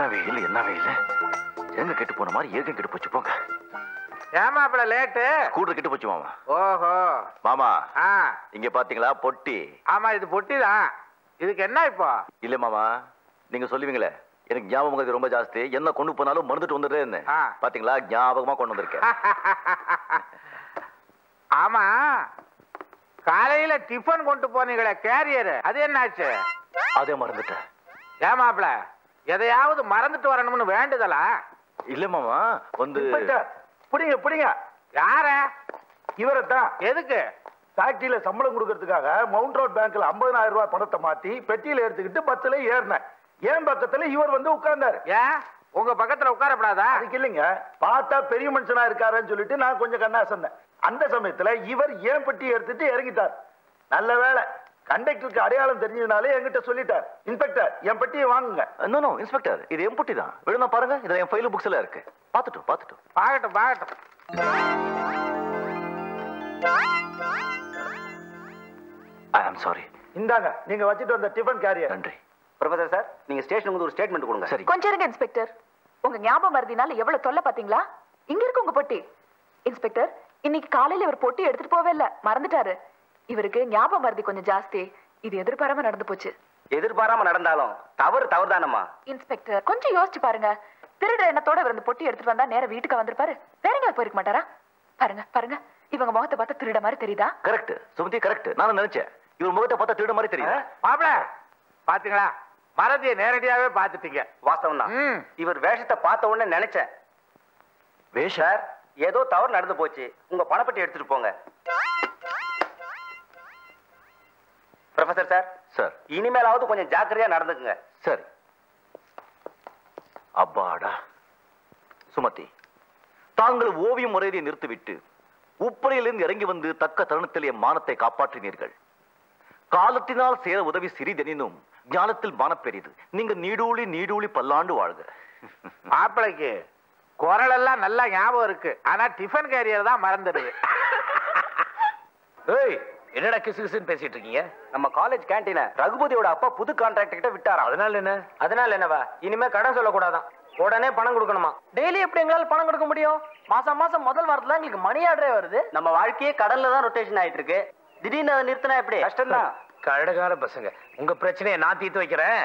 என்ன வெயில் என்ன வெயில், எங்க கெட்டு போன மாதிரி ஏகம் கெட்டு போச்சு போங்க. ஏமா அப்பட லேட்டு? ஸ்கூட்டர் கெட்டு போச்சு மாமா. ஓஹோ மாமா, இங்க பாத்தீங்களா பொட்டி? ஆமா இது பொட்டி தான். இதுக்கு என்ன இப்போ? இல்ல மாமா, நீங்க சொல்லுவீங்களே எனக்கு ஞாபகம் ரொம்ப ஜாஸ்தி, என்ன கொண்டு போனாலும் மறந்துட்டு வந்துடுறேன்னு. பாத்தீங்களா ஞாபகமா கொண்டு வந்திருக்கேன். ஆமா காலையில டிஃபன் கொண்டு போனீங்களே கேரியர், அது என்னாச்சு? அதே மறந்துட்டேன். ஏமாப்ல எதையாவது மறந்துட்டு வரணும்னு வேண்டுதலா? இல்ல மாமா வந்து புடிங்க புடிங்க. யார? இவரைத்தான். எதுக்கு? ஃபேக்டரியில சம்பளம் கொடுக்கறதுக்காக மவுண்ட் ரோட் பேங்க்ல 50,000 ரூபாய் பணத்தை மாத்தி பெட்டியில எடுத்துக்கிட்டு பஸ்ல ஏறினேன். ஏன் பக்கத்துல இவர் வந்து உட்கார்ந்தாரு. ஏன் உங்க பக்கத்துல உட்காரப்படாதா? அதுக்கு இல்லைங்க, பார்த்தா பெரிய மனுஷனா இருக்காருன்னு சொல்லிட்டு நான் கொஞ்சம் கண்ணாசந்தேன். அந்த சமயத்துல இவர் ஏன் பெட்டி எடுத்துட்டு இறங்கிட்டார். நல்ல வேலை கண்டக்டருக்கு அடையாளம் தெரிஞ்சதுனாலே என்கிட்ட சொல்லிட்டார், இன்ஸ்பெக்டர் என் பெட்டியை வாங்குங்க. நோ இன்ஸ்பெக்டர், இது என் பெட்டி தான். வேணும்னா பாருங்க, இதுல என் ஃபைல் புக்ஸ்ல இருக்கு. பாத்துட்டோம். பாகட்டும். ஐ ஆம் சாரி. இந்தாங்க நீங்க வச்சிட்டு வந்த டிஃபன் கேரியர். நன்றி. ப்ரொஃபசர் சார், நீங்க ஸ்டேஷனுக்கு வந்து ஒரு ஸ்டேட்மெண்ட் கொடுங்க. சரி கொஞ்சம் இருங்க இன்ஸ்பெக்டர். உங்க ஞாபகம் மறதினால எவ்வளவு தொல்லை பாத்தீங்களா? இங்க இருக்கு உங்க பொட்டி. இன்ஸ்பெக்டர், இன்னைக்கு காலையில இவர் பொட்டி எடுத்துட்டு போவே இல்ல, மறந்துட்டாரு. இவருக்கு ஞாபகம் மறதி கொஞ்சம் ஜாஸ்தி. இது எதிர்பாராம நடந்து போச்சு. எதிர்பாராம நடந்தாலும் தவறுதானம்மா. இன்ஸ்பெக்டர் கொஞ்சம் யோசிச்சு பாருங்க. திருடுற எண்ணத்தோட இவர் இந்த பொட்டி எடுத்துட்டு வந்தா நேர வீட்டுக்கு வந்திருப்பாரு, வேற எங்க போயிருக்க மாட்டாரா? பாருங்க இவங்க முகத்தை பார்த்தா திருட மாதிரி தெரியுதா? Correct Sumathi, correct. நானும் நினைச்சேன் இவர் முகத்தை பார்த்தா திருட மாதிரி தெரியுது. மாப்ள பாத்தீங்களா, மறதியை நேரடியாவே பாத்துட்டீங்க. வாஸ்தவம் தான். இவர் வேஷத்தை பார்த்த உடனே நினைச்சேன். வேஷர் ஏதோ தவறு நடந்து போச்சு, உங்க பணப்பட்டி எடுத்துட்டு போங்க. Professor sir. சார் இனிமேலாவது கொஞ்சம் ஜாக்கிரதையா நடந்துக்குங்க. சரி. அப்பாடா. சுமதி, தாங்கள் ஓவியம் முறையை நிறுத்திவிட்டு உப்பரையிலிருந்து இறங்கி வந்து தக்க தருணத்தில் என் மானத்தை காப்பாற்றினீர்கள். காலத்தினால் சேர உதவி சிறிதெனினும் ஞானத்தில் மானம் பெரிது. நீங்க நீடூழி பல்லாண்டு வாழ்க. மாப்பிளைக்கு குரல் எல்லாம் நல்லா ஞாபகம் இருக்கு, ஆனா டிஃபன் கேரியர் தான் மறந்துடுது. ஏய், என்னடா கிசுகிசுன்னு பேசிட்டு இருக்கீங்க? நம்ம காலேஜ் கேண்டீன ரகுபதியோட அப்பா புது கான்ட்ராக்ட் கிட்ட விட்டாரா. அதனால என்னவா, இனிமே கடன் சொல்லக்கூடாதான், உடனே பணம் கொடுக்கணுமா. டெய்லி எப்படி எங்களால பணம் கொடுக்க முடியும்? மாசம் முதல் வாரத்துல எங்களுக்கு மணி ஆர்டரே வருது. நம்ம வாழ்க்கையே கடல்ல தான் ரொட்டேஷன் ஆயிட்டு இருக்கு. திடீர்னு அதை நிறுத்தினா எப்படி? கஷ்டம் தான். கழகார பசங்க, உங்க பிரச்சனையை நான் தீர்த்து வைக்கிறேன்.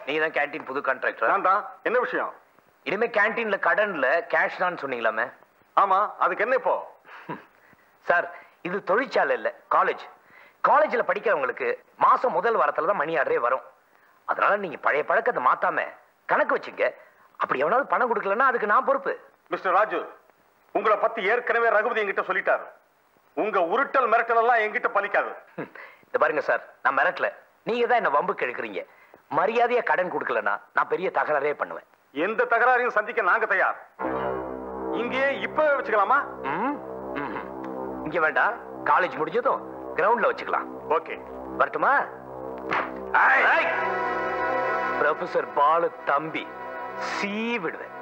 நீங்க தான் கேண்டீன் புது கான்ட்ராக்டர்? நான் தான். என்ன விஷயம்? இனிமே கேண்டீன்ல கடன்ல கேஷ் தான் சொன்னீங்களாமே. ஆமா, அதுக்கு என்ன இப்போ? சார், இது தொழிற்சாலை இல்ல, காலேஜ். காலேஜ்ல படிக்கிறவங்களுக்கு மாசம் முதல் வாரத்துல தான் மணி ஆர்டரே வரும். அதனால நீங்க பழைய பழக்கத்தை மாத்தாம கணக்கு வச்சுங்க. அப்படி எவனாவது பணம் கொடுக்கலன்னா அதுக்கு நான் பொறுப்பு. மிஸ்டர் ராஜு, உங்களை பத்தி ஏற்கனவே ரகுபதி என்கிட்ட சொல்லிட்டாரு. உங்க உருட்டல் மிரட்டல் எல்லாம் என்கிட்ட பலிக்காது. இத பாருங்க சார், நான் மிரட்டல, நீங்க தான் என்ன வம்புக்கு எடுக்கிறீங்க. மரியாதையா கடன் கொடுக்கலன்னா நான் பெரிய தகராறே பண்ணுவேன். எந்த தகராறையும் சந்திக்க நாங்க தயார். இங்கேயே இப்பவே வச்சுக்கலாமா? இங்க வேண்டாம், காலேஜ் முடிஞ்சதும் கிரவுண்ட்ல வச்சுக்கலாம். ஓகே, வரட்டுமா? ப்ரொஃபசர் பாலு தம்பி சீ விடுவேன்.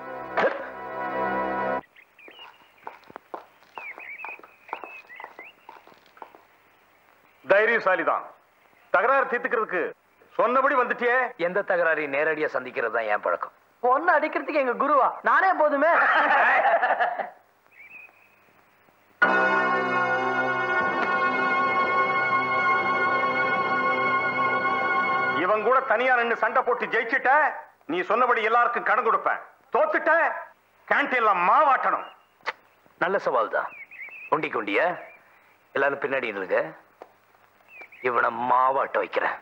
தைரியசாலிதான். தகராறு தீர்த்துக்கிறதுக்கு சொன்னபடி வந்துட்டியே. எந்த தகராறையும் நேரடியா சந்திக்கிறது தான் என் பழக்கம். பொண்ணு அடிக்கிறதுக்கு எங்க குருவா நானே போதுமே. இவன் கூட தனியா நின்று சண்டை போட்டு ஜெயிச்சுட்ட, நீ சொன்னபடி எல்லாருக்கும் கடன் கொடுப்பேன். தோத்துட்ட, கேண்டீன்ல மாவாட்டணும். நல்ல சவால் தான். கொண்டிய எல்லாரும் பின்னாடி இருங்க, இவனை மாவாட்ட வைக்கிறேன்.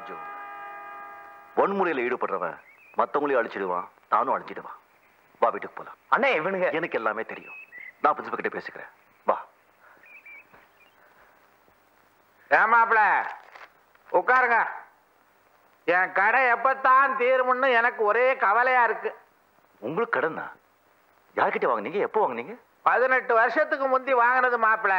ராஜு, வன்முறையில ஈடுபடுறவன் மத்தவங்களையும் அழிச்சிடுவான், தானும் அழிச்சிடுவான். வா வீட்டுக்கு போலாம். அண்ணே இவனுங்க எனக்கு எல்லாமே தெரியும். நான் பிரின்சிபல் கிட்ட பேசிக்கிறேன். வா. ஏமாப்ல உட்காருங்க. என் கடை எப்பத்தான் தீரும்னு எனக்கு ஒரே கவலையா இருக்கு. உங்களுக்கு கடன் யார்கிட்ட வாங்குனீங்க? எப்போ வாங்குனீங்க? 18 வருஷத்துக்கு முந்தி வாங்கினது மாப்பிள.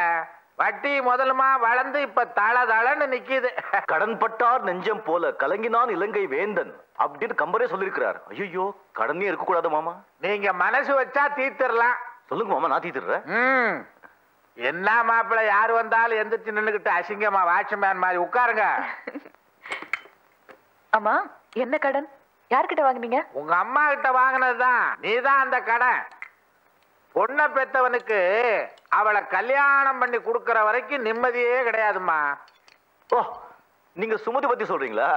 வட்டி முதலுமா வளர்ந்து இப்ப தளன்னு நிக்குது. கடன் பட்டார் நெஞ்சம் போல கலங்கினான் இலங்கை வேந்தன் அப்படின்னு கம்பரே சொல்லிருக்கிறார். ஐயோ, கடனே இருக்க கூடாது மாமா. நீங்க மனசு வச்சா தீர்த்திடலாம். சொல்லுங்க மாமா, நான் தீர்த்துறேன். என்ன மாப்பிள, யார் வந்தாலும் எந்திரிச்சு நின்னுகிட்டு அசிங்கமா வாட்ச்மேன் மாதிரி உட்காருங்க. ஆமா, என்ன கடன்? யார்கிட்ட வாங்குனீங்க? உங்க அம்மா கிட்ட வாங்கினதுதான். நீதான் அந்த கடன். பொண்ணை பெத்தவனுக்கு அவளை கல்யாணம் பண்ணி கொடுக்கற வரைக்கும் நிம்மதியே கிடையாதுமா. ஓ, நீங்க சுமதி பத்தி சொல்றீங்களா?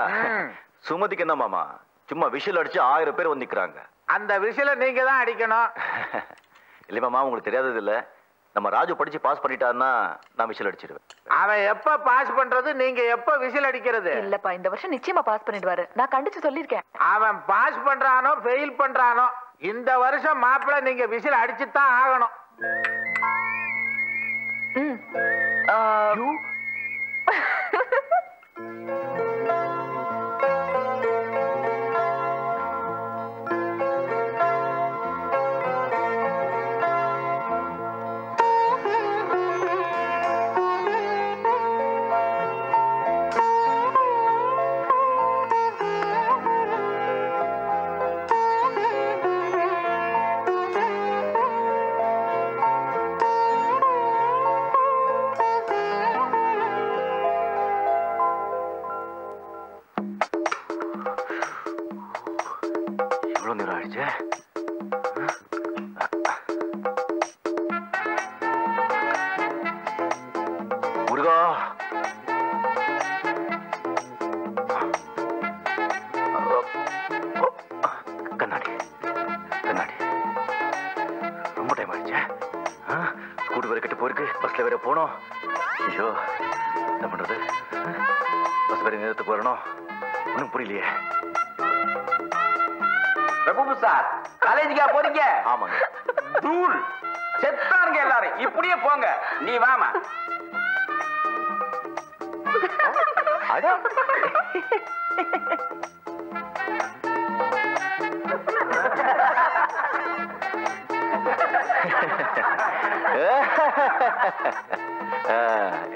சுமதிக்கு என்ன மாமா, சும்மா விஷல் அடிச்சு 1000 பேர் வந்து நிக்கிறாங்க. அந்த விஷல நீங்க தான் அடிக்கணும். இல்ல மாமா, உங்களுக்கு தெரியாதது இல்ல, நம்ம ராஜு படிச்சு பாஸ் பண்ணிட்டாருன்னா நான் விஷல் அடிச்சிருவேன். அவன் எப்ப பாஸ் பண்றது, நீங்க எப்ப விசில் அடிக்கிறது? இல்லப்பா, இந்த வருஷம் நிச்சயமா பாஸ் பண்ணிடுவாரு. நான் கண்டிச்சு சொல்லிருக்கேன். அவன் பாஸ் பண்றானோ ஃபெயில் பண்றானோ, இந்த வருஷம் மாப்பிள்ள நீங்க விசில் அடிச்சுதான் ஆகணும்.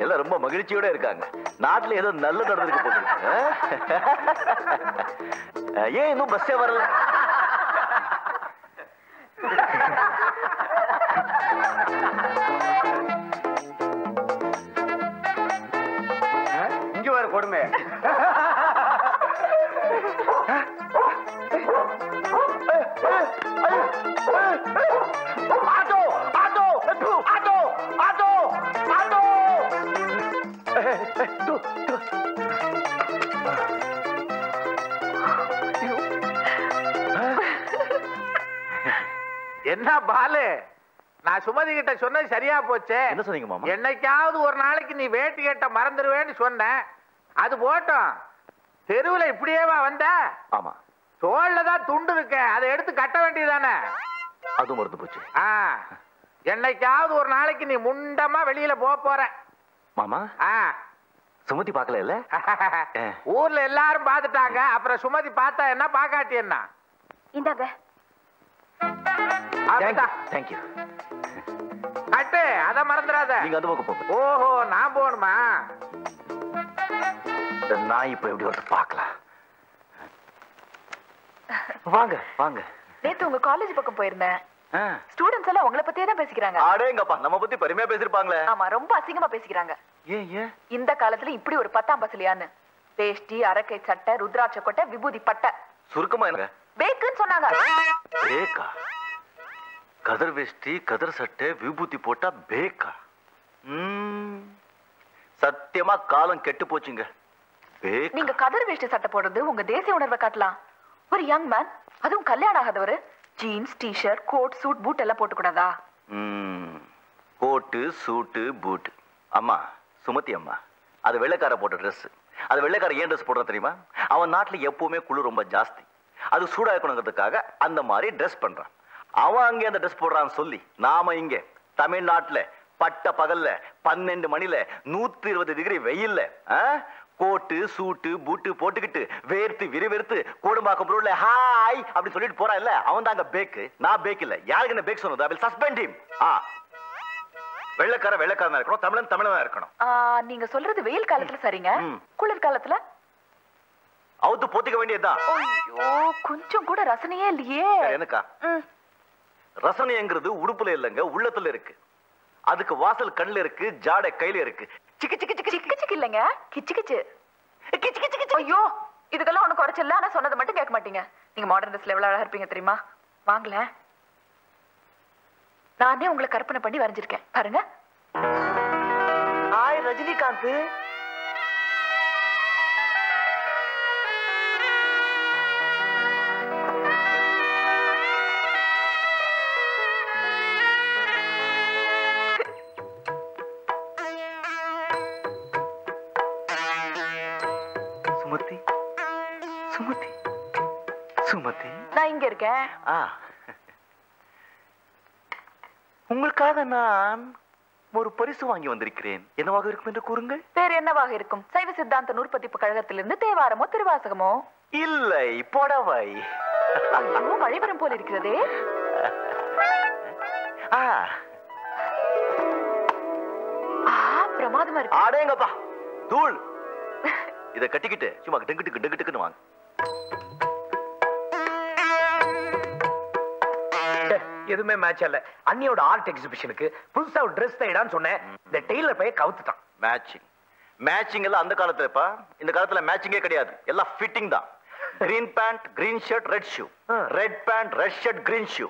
எல்லாம் ரொம்ப மகிழ்ச்சியோட இருக்காங்க. நாட்டுல ஏதோ நல்ல நடந்திருக்கு போகுது. ஏன் இன்னும் பஸ்ஸே வரல? இங்க வர கொடுமை. Auto auto auto auto auto. என்ன பாலு, நான் சுமதி கிட்ட சொன்னது சரியா போச்சு. என்ன சொன்னீங்க மாமா? என்னைக்காவது ஒரு நாளைக்கு நீ வேட்டி கேட்ட மறந்துடுவேன்னு சொன்னேன். அது போட்டோம். தெருவுல இப்படியேவா வந்த? ஆமா, தோல்ல தான் துண்டு இருக்க, அதை எடுத்து கட்ட வேண்டியதானே. அது மறந்து போச்சு. என்னைக்காவது ஒரு நாளைக்கு நீ முண்டமா வெளியில போற மாமா. சுமதி பார்க்கல இல்ல? ஊர்ல எல்லாரும் பாத்துட்டாங்க. அப்புறம் சுமதி பார்த்தா என்ன, பாக்காட்டி என்ன? இந்தாங்க. தேங்க்யூ. கட்டு, அத மறந்துடாத. நீங்க அந்த பக்கம் போங்க. ஓஹோ, நான் போகணுமா? நான் இப்ப எப்படி வந்து பார்க்கலாம். வாங்க வாங்க. நேத்து உங்க காலேஜ் பக்கம் போயிருந்தேன். ஸ்டூடண்ட்ஸ் எல்லாம் உங்களை பத்தியே தான் பேசிக்கிறாங்க. அடேங்கப்பா, நம்ம பத்தி பெருமையா பேசிருப்பாங்களே. ஆமா, ரொம்ப அசிங்கமா பேசிக்கிறாங்க. ஏன் இந்த காலத்துல இப்படி ஒரு 10ஆம் பசலியான்னு. வேஷ்டி, அரக்கை சட்டை, ருத்ராட்ச கொட்டை, விபூதி பட்டை. சுருக்கமா என்ன பேக்குன்னு சொன்னாங்க. பேக்கா? கதர் வேஷ்டி, கதர் சட்டை, விபூதி போட்டா பேக்கா? சத்தியமா காலம் கெட்டு போச்சுங்க. நீங்க கதர் வேஷ்டி சட்டை போடுறது உங்க தேசிய உணர்வை காட்டலாம். ஒரு யங் மேன், அதுவும் கல்யாணம் ஆகாதவரு, jeans, T-shirt, coat, suit, boot எல்லாம் போட்டு கூடாதா? கோட்டு, சூட்டு, பூட். அம்மா சுமதி அம்மா, அது வெள்ளைக்கார போட்ட ட்ரெஸ். அது வெள்ளைக்கார ஏன் ட்ரெஸ் போடுற தெரியுமா? அவன் நாட்டுல எப்பவுமே குளிர் ரொம்ப ஜாஸ்தி, அது சூடா இருக்கணுங்கிறதுக்காக அந்த மாதிரி ட்ரெஸ் பண்றான். அவன் அங்கே அந்த ட்ரெஸ் போடுறான்னு சொல்லி நாம இங்க தமிழ்நாட்டுல பட்ட பகல்ல 12 மணில 120 டிகிரி வெயில்ல கோட்டு சூட்டு பூட்டு போட்டுக்கிட்டு வேர்த்து விறுவிறுத்து கூடம்பாக்கம் ரோட்ல ஹாய் அப்படி சொல்லிட்டு போறான் இல்ல, அவன் தாங்க பேக்கு. நான் பேக் இல்ல. யாருக்கு என்ன பேக் சொன்னது? I will suspend him. வெள்ளைக்காரனா இருக்கணும், தமிழனா இருக்கணும். நீங்க சொல்றது வெயில் காலத்துல சரிங்க, குளிர் காலத்துல அவுத்து போத்திக்க வேண்டியதுதான். ஐயோ, கொஞ்சம் கூட ரசனையே இல்லையே. எனக்கா ரசனைங்கிறது உடுப்புல இல்லங்க, உள்ளத்துல இருக்கு. அதுக்கு வாசல் கண்ணுல இருக்கு, ஜாடை கையில இருக்கு. சிக்கு சிக்கு சிக்கு சிக்கு சிக்கு இல்லங்க, கிச்சு கிச்சு கிச்சு கிச்சு கிச்சு. ஐயோ, இதுக்கெல்லாம் ஒண்ணு குறைச்சல. ஆனா சொன்னதை மட்டும் கேட்க மாட்டீங்க. நீங்க மாடர்ன் ட்ரெஸ்ல எவ்வளவு அழகா இருப்பீங்க தெரியுமா? வாங்கல, நானே உங்களை கற்பனை பண்ணி வரைஞ்சிருக்கேன் பாருங்க. ஹாய் ரஜினிகாந்த். சுமதி சுமதி சுமதி, நான் இங்க இருக்கேன். உங்களுக்காக நான் ஒரு பரிசு வாங்கி வந்திருக்கிறேன். என்னவாக இருக்கும் என்று கூறுங்கள். வேற என்னவாக இருக்கும்? சைவ சித்தாந்த நூற்பதிப்பு கழகத்திலிருந்து தேவாரமோ திருவாசகமோ? இல்லை, புடவை. ஐயோ, மழை வரும் போல இருக்கிறதே. பிரமாதமா இருக்கு. அடேங்கப்பா, தூள். இத கட்டிக்கிட்டு சும்மா டெங்குட்டுக்கு வாங்க. எதுவுமே மேட்ச் இல்ல. அண்ணியோட ஆர்ட் எக்ஸிபிஷனுக்கு புதுசா ஒரு ட்ரெஸ் தைடான்னு சொன்னேன். இந்த டெய்லர் பைய கவுத்துட்டான். மேட்சிங் எல்லாம் அந்த காலத்துலப்பா. இந்த காலத்துல மேட்சிங்கே கிடையாது, எல்லாம் ஃபிட்டிங் தான். Green pant green shirt red shoe, red pant red shirt green shoe.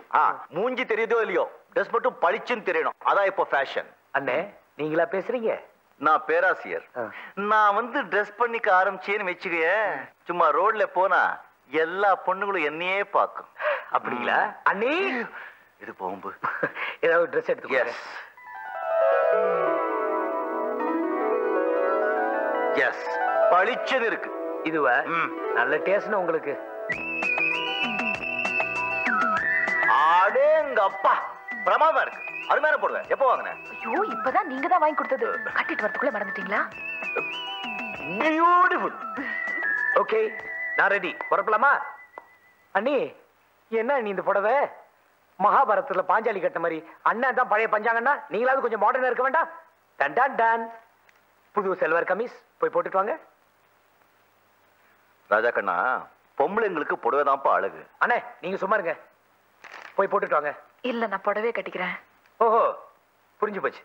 மூஞ்சி தெரியுதோ இல்லையோ, ட்ரெஸ் மட்டும் பளிச்சுன்னு தெரியணும். அதான் இப்போ ஃபேஷன். அண்ணே, நீங்களா பேசுறீங்க? நான் பேராசிரியர். நான் வந்து ட்ரெஸ் பண்ணிக்க ஆரம்பிச்சேன்னு வச்சுக்க, சும்மா ரோட்ல போனா எல்லா பொண்ணுங்களும் என்னையே பார்க்கும். அப்படிங்களா அண்ணி? இது போகும்பு. ஏதாவது ட்ரெஸ் எடுத்து. எஸ், பளிச்சுன்னு இருக்கு. இதுவா? நல்ல டேஸ்ட் உங்களுக்கு. அடேங்கப்பா, பிரமாதமா இருக்கு. அருமையான போடுங்க. எப்போ வாங்கினேன்? ஐயோ, இப்பதான் நீங்க தான் வாங்கி கொடுத்தது. கட்டிட்டு வரதுக்குள்ள மறந்துட்டீங்களா? பியூட்டிஃபுல். ஓகே, நான் ரெடி. புறப்படலாமா? அண்ணி, என்ன நீ இந்த புடவை மகாபாரதத்துல பாஞ்சாலி கட்ட மாதிரி? அண்ணன் தான் பழைய பஞ்சாங்கன்னா, நீங்களாவது கொஞ்சம் மாடர்னா இருக்க வேண்டாம்? Done done done. புது செல்வர் கமிஸ் போய் போட்டுட்டு வாங்க. ராஜா கண்ணா, பொம்பளைங்களுக்கு புடவைதான்ப்பா அழகு. அண்ணே, நீங்க சும்மா இருங்க, போய் போட்டுட்டு வாங்க. இல்ல, நான் புடவை கட்டிக்கிறேன். ஓஹோ, புரிஞ்சு போச்சு.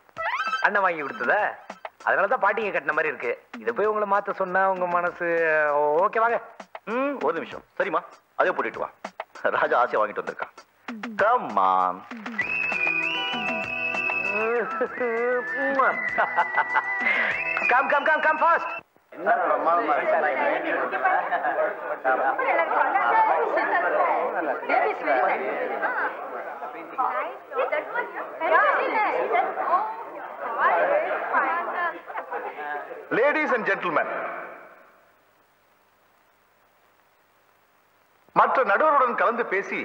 அண்ணன் வாங்கி கொடுத்ததா? அதனாலதான் பாட்டிங்க கட்டின மாதிரி இருக்கு. இதை போய் உங்களை மாத்த சொன்னா உங்க மனசு ஓகே. வாங்க. ஒரு நிமிஷம். சரிம்மா, அதே போட்டுட்டு வா. ராஜா ஆசையா வாங்கிட்டு வந்திருக்கான். Come on. Come fast. Ladies and gentlemen, மற்ற நடுவருடன் கலந்து பேசி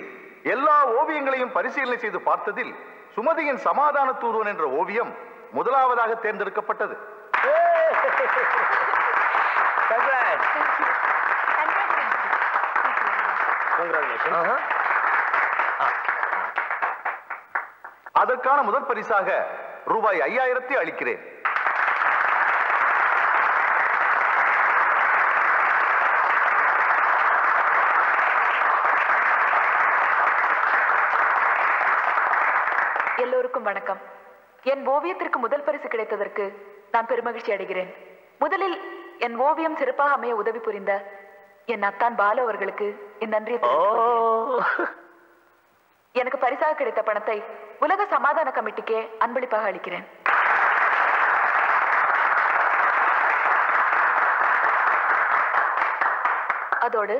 எல்லா ஓவியங்களையும் பரிசீலனை செய்து பார்த்ததில் சுமதியின் சமாதான தூதுவன் என்ற ஓவியம் முதலாவதாக தேர்ந்தெடுக்கப்பட்டது. அதற்கான முதல் பரிசாக ரூபாய் 5000 அளிக்கிறேன். எல்லோருக்கும் வணக்கம். என் ஓவியத்திற்கு முதல் பரிசு கிடைத்ததற்கு நான் பெருமகிழ்ச்சி அடைகிறேன். முதலில் என் ஓவியம் சிறப்பாக அமைய உதவி புரிந்த என் அத்தான் பாலு அவர்களுக்கு என் நன்றியை எனக்கு பரிசாக கிடைத்த பணத்தை உலக சமாதான கமிட்டிக்கே அன்பளிப்பாக அளிக்கிறேன். அதோடு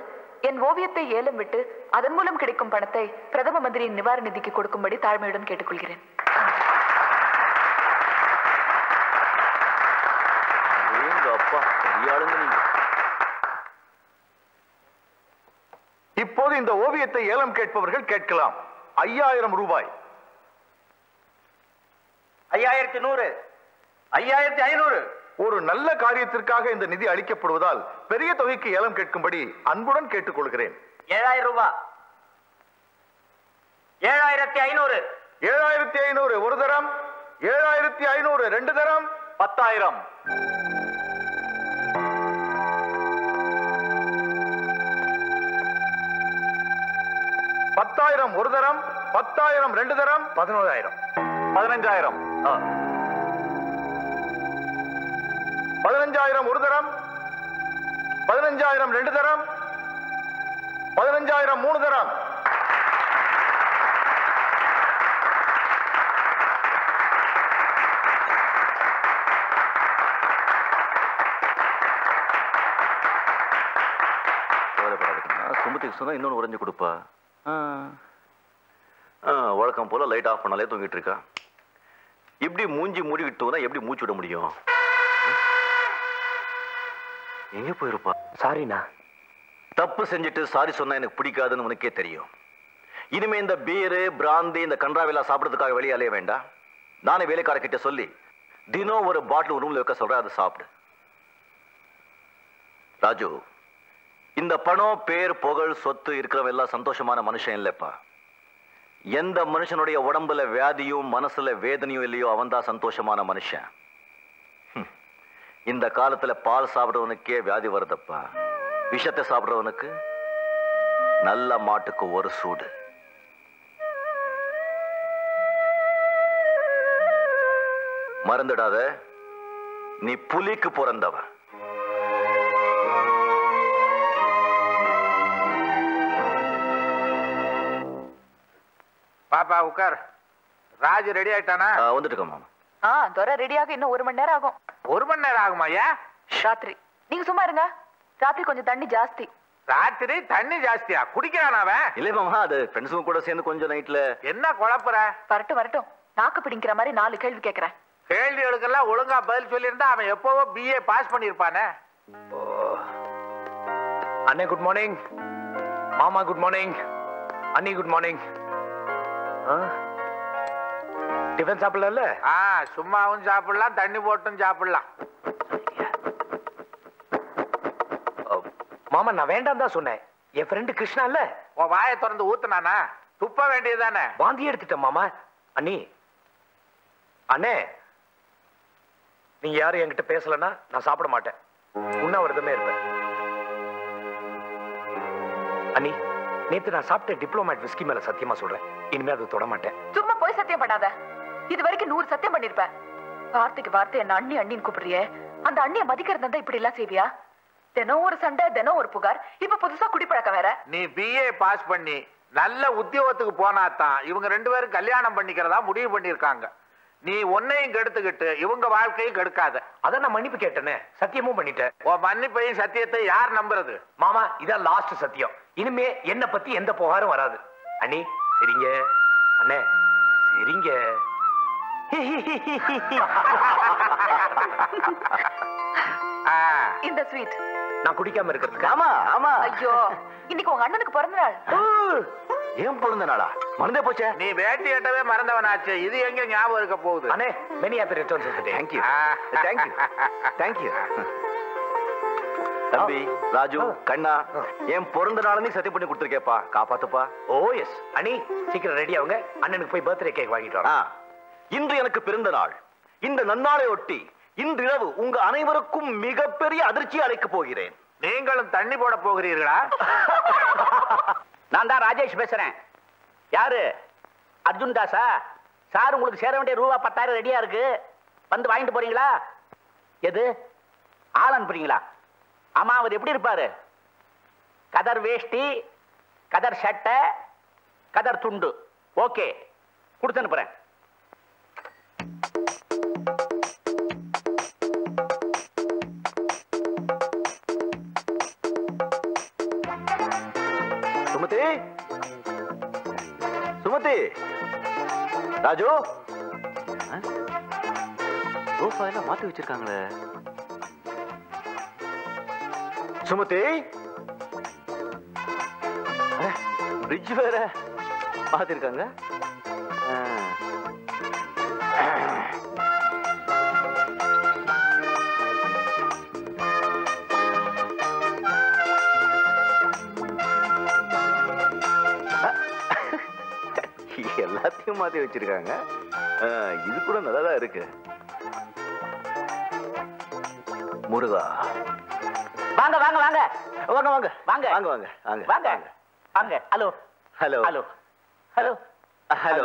என் ஓவியத்தை ஏலம் விட்டு அதன் மூலம் கிடைக்கும் பணத்தை பிரதம மந்திரியின் நிவாரண நிதிக்கு கொடுக்கும்படி தாழ்மையுடன் கேட்டுக்கொள்கிறேன். அப்பா பெரியாளுங்க நீங்க. இப்போது இந்த ஓவியத்தை ஏலம் கேட்பவர்கள் கேட்கலாம். 5000 ரூபாய். 5100, 5500. ஒரு நல்ல காரியத்திற்காக இந்த நிதி அளிக்கப்படுவதால் பெரிய தொகைக்கு ஏலம் கேட்கும்படி அன்புடன் கேட்டுக்கொள்கிறேன். 7000 ரூபாய். 7500. 7500 ஒரு தரம், 7500 ரெண்டு தரம், 10,000. 10,000 ஒரு தரம், 10,000 ரெண்டு தரம், 11,000. 15,000. 15,000 ஒரு தரம், 15,000 ரெண்டு தரம், 15,000 மூணு தரம். சுமதிக்கு சொன்னா இன்னொன்னு உறைஞ்சு கொடுப்பா. வழக்கம் போல லைட் ஆஃப் பண்ணாலே தூங்கிட்டு இருக்கா. இப்படி மூஞ்சி மூடிக்கிட்டோம்னா எப்படி மூச்சு விட முடியும்? எங்க போயிருப்பா? சாரிண்ணா. தப்பு செஞ்சுட்டு சாரி சொன்னா எனக்கு பிடிக்காதுன்னு உனக்கே தெரியும். இனிமே இந்த பீரு பிராந்தி இந்த கன்றாவெல்லாம் சாப்பிடுறதுக்காக வெளியே அலைய வேண்டாம். நானே வேலைக்காரர்கிட்ட சொல்லி தினம் ஒரு பாட்டில் ரூம்ல வைக்க சொல்றேன், அதை சாப்பிடு. ராஜு, இந்த பணம் பேர் புகழ் சொத்து இருக்கிறவெல்லாம் சந்தோஷமான மனுஷன் இல்லப்பா. எந்த மனுஷனுடைய உடம்புல வியாதியும் மனசுல வேதனையும் இல்லையோ அவன்தான் சந்தோஷமான மனுஷன். இந்த காலத்துல பால் சாப்பிடுறவனுக்கே வியாதி வருதப்பா. விஷத்தை சாப்பிடுறவனுக்கு நல்ல மாட்டுக்கு ஒரு சூடு. மறந்துடாத, நீ புலிக்கு பிறந்தவன். பாப்பா உட்கார். ராஜு ரெடி ஆயிட்டானா? வந்துட்டு மாமா. துரை ரெடியாக இன்னும் 1 மணி நேரம் ஆகும். 1 மணி நேரம் ஆகுமா? ஏன்? ராத்திரி. நீங்க சும்மா இருங்க. ராத்திரி கொஞ்சம் தண்ணி ஜாஸ்தி. ராத்திரி தண்ணி ஜாஸ்தியா? குடிக்கிறான் அவன்? இல்ல மாமா, அது ஃப்ரெண்ட்ஸுங்க கூட சேர்ந்து கொஞ்சம் நைட்ல. என்ன குழப்புற? வரட்டும் வரட்டும். நாக்கு பிடிக்கிற மாதிரி 4 கேள்வி கேட்கிறேன். கேள்விகளுக்கெல்லாம் ஒழுங்கா பதில் சொல்லியிருந்தா அவன் எப்பவோ BA பாஸ் பண்ணிருப்பானே. அண்ணே குட் மார்னிங். மாமா குட் மார்னிங். அண்ணி குட் மார்னிங். டிஃபன் சாப்பிடல? சும்மாவும் சாப்பிடலாம், தண்ணி போட்டும் சாப்பிடலாம். மாமா நான் வேண்டாம் தான் சொன்னேன். என் ஃப்ரெண்டு கிருஷ்ணா இல்ல, உன் வாயை திறந்து ஊத்துனானா? துப்ப வேண்டியதுதானே? வாந்தி எடுத்துட்டேன் மாமா. அண்ணி, அண்ணே நீங்க யாரும் என்கிட்ட பேசலன்னா நான் சாப்பிட மாட்டேன். உண்ணாவிரதமே இருப்பேன். அண்ணி, நேத்து நான் சாப்பிட்ட டிப்ளோமேட் விஸ்கி மேல சத்தியமா சொல்றேன், இனிமே அது தொட மாட்டேன். சும்மா போய் சத்தியம் பண்ணாத. இது வரைக்கும் 100 சத்தியம் பண்ணிருப்பேன். வார்த்தைக்கு வார்த்தை என்ன அண்ணி அண்ணின்னு கூப்பிடுறியே, அந்த அண்ணியை மதிக்கிறது தான் இப்படி எல்லாம் செய்வியா? தினம் ஒரு சண்டை, தினம் ஒரு புகார், இப்ப புதுசா குடிப்பழக்கம் வேற. நீ BA பாஸ் பண்ணி நல்ல உத்தியோகத்துக்கு போனாதான் இவங்க 2 பேரும் கல்யாணம் பண்ணிக்கிறதா முடிவு பண்ணிருக்காங்க. நீ உன்னையும் கெடுத்துக்கிட்டு இவங்க வாழ்க்கையும் கெடுக்காத. அதான் நான் மன்னிப்பு கேட்டேனே, சத்தியமும் பண்ணிட்டேன். உன் மன்னிப்பையும் சத்தியத்தை யார் நம்புறது? மாமா இதான் லாஸ்ட் சத்தியம். இனிமே என்ன பத்தி எந்த புகாரும் வராது. அண்ணி சரிங்க. அண்ணே சரிங்க. இந்த ஸ்வீட் நான் குடிக்காம இருக்கிறதுக்கு. ஆமா ஆமா. ஐயோ, இன்னைக்கு உங்க அண்ணனுக்கு பிறந்த நாள். ஏன் பிறந்த நாளா? மறந்தே போச்சே. நீ வேட்டி எட்டவே மறந்தவனாச்சு, இது எங்க ஞாபகம் இருக்க போகுது? அண்ணே many happy returns of the day. Thank you. Thank you. Thank you. தம்பி ராஜு, கண்ணா, என் பிறந்த நாள் நீ சத்தியம் பண்ணி கொடுத்துருக்கேப்பா, காப்பாத்துப்பா. ஓ எஸ். அண்ணி சீக்கிரம் ரெடி ஆகுங்க, அண்ணனுக்கு போய் பர்த்டே கேக் வாங்கிட்டு வரேன். இன்று எனக்கு பிறந்த நாள். இந்த நன்னாளை ஒட்டி இன்றிரவு உங்க அனைவருக்கும் மிகப்பெரிய அதிர்ச்சி அளிக்க போகிறேன். நீங்களும் தண்ணி போட போகிறீர்களா? நான் தான் ராஜேஷ் பேசுறேன். யாரு? அர்ஜுன் தாஸா? சார் உங்களுக்கு சேர வேண்டிய ரூபா 10,000 ரெடியா இருக்கு, வந்து வாங்கிட்டு போறீங்களா? எது ஆள் அனுப்புறீங்களா? ஆமா, அவர் எப்படி இருப்பாரு? கதர் வேஷ்டி, கதர் சட்டை, கதர் துண்டு. ஓகே, கொடுத்து அனுப்புறேன். சுமதி, சுமதி, ராஜு, சோஃபா எல்லாம் மாத்தி வச்சிருக்காங்களே. சுமதி, பிரிட்ஜ் வேற மாத்திருக்காங்க. எல்லாத்தையும் மாத்தி வச்சிருக்காங்க. இது கூட நல்லாதான் இருக்கு. முருகா, வாங்க வாங்க வாங்க வாங்க வாங்க வாங்க வாங்க வாங்க வாங்க வாங்க வாங்க. Hello hello hello hello hello.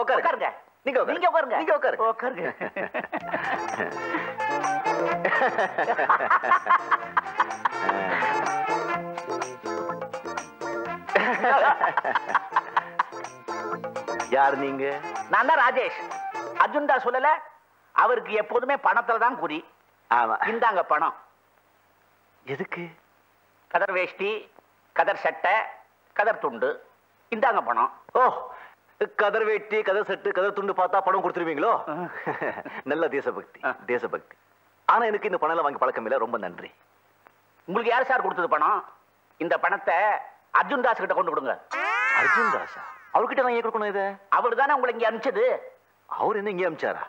உட்காருங்க. நீங்க நீங்க உட்காருங்க. நீங்க உட்காருங்க. உட்காருங்க. யார் நீங்க? நான் தான் ராஜேஷ். அர்ஜுன்டா சொல்லல, அவருக்கு எப்போதுமே பணத்துல தான் குறி. ஆமா. இந்தாங்க பணம். எதுக்கு? கதர் வேஷ்டி, கதர் சட்டை, கதர் துண்டு. இந்தாங்க பணம். ஓ, கதர் வேட்டி, கதர் சட்டு, கதர் துண்டு பார்த்தா பணம் கொடுத்துருவீங்களோ? நல்ல தேசபக்தி, தேசபக்தி. ஆனா எனக்கு இந்த பணம் எல்லாம் வாங்கி பழக்கம் இல்ல. ரொம்ப நன்றி. உங்களுக்கு யார் சார் கொடுத்தது பணம்? இந்த பணத்தை அர்ஜுன் தாஸ் கிட்ட கொண்டு கொடுங்க. அர்ஜுன் தாஸா? அவர்கிட்ட நான் ஏன் கொடுக்கணும் இதை? அவர் தானே உங்களை இங்க அனுப்பிச்சது. அவர் என்ன இங்கே அனுப்பிச்சாரா?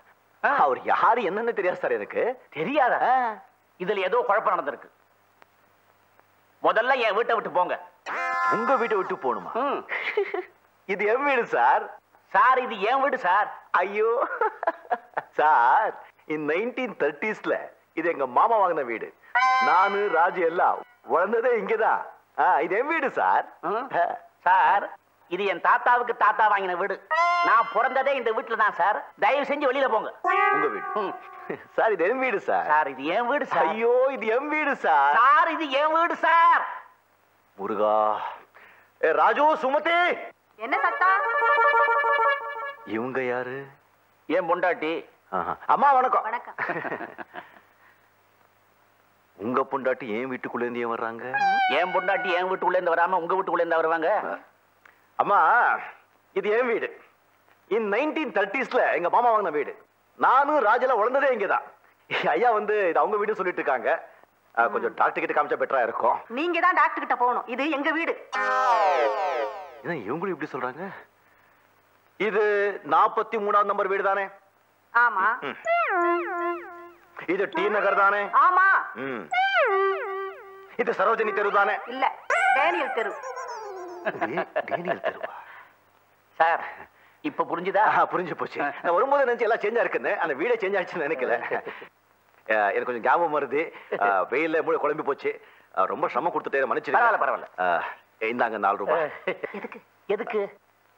அவர் யாரு என்னன்னு தெரியாது சார் எனக்கு. தெரியாத? இதுல ஏதோ குழப்பம் நடந்திருக்கு. முதல்ல என் வீட்டை விட்டு போங்க. உங்க வீட்டை விட்டு போகணுமா? இது என் வீடு சார். சார், இது என் வீடு சார். ஐயோ சார், இந்த 1930sல இது எங்க மாமா வாங்கின வீடு. நானு ராஜு எல்லாம் வளர்ந்ததே இங்கதான். இது என் வீடு சார். சார், இது என் தாத்தாவுக்கு தாத்தா வாங்கின வீடு. நான் பிறந்ததே இந்த வீட்டுல தான் சார். தயவு செஞ்சு வெளியில போங்க. உங்க வீடு சார்? இது என் வீடு சார். சார், இது என் வீடு சார். ஐயோ, இது என் வீடு சார். சார், இது என் வீடு சார். முருகா. ராஜு, சுமதி. என்ன சத்தா? இவங்க யாரு? என் பொண்டாட்டி. அம்மா வணக்கம். வணக்கம். உங்க பொண்டாட்டி என் வீட்டுக்குள்ள இருந்து ஏன் வர்றாங்க? என் பொண்டாட்டி என் வீட்டுக்குள்ள இருந்து வராம உங்க வீட்டுக்குள்ள இருந்து வருவாங்க? அம்மா, இது என் வீடு. இந்த 1930sல எங்க மாமா வாங்கின வீடு. நானும் ராஜெல்லாம் வளர்ந்ததே இங்கதான். ஐயா வந்து இது அவங்க வீடு சொல்லிட்டு இருக்காங்க. கொஞ்சம் டாக்டர் கிட்ட காமிச்சா பெட்டரா இருக்கும். நீங்க தான் டாக்டர் கிட்ட போகணும். இது எங்க வீடு. என்ன இவங்களும் இப்படி சொல்றாங்க? இது 43ஆம் நம்பர் வீடு தானே? ஆமா. இது டி நகர் தானே? ஆமா. இது சரோஜினி தெரு தானே? இல்ல, டேனியல் தெரு. டேனியல் தெருவா? சார், இப்ப புரிஞ்சுதா? புரிஞ்சு போச்சு. நான் வரும்போது நினைச்சு எல்லாம் சேஞ்ச் இருக்குன்னு, அந்த வீடே சேஞ்ச் ஆயிடுச்சுன்னு நினைக்கல. எனக்கு கொஞ்சம் ஞாபகம் வருது. வெயில்ல மூளை குழம்பி போச்சு. ரொம்ப சிரமம் கொடுத்துட்டே மன்னிச்சிருக்கேன். பரவாயில்ல. இந்தாங்க 4 ரூபாய். எதுக்கு? எதுக்கு?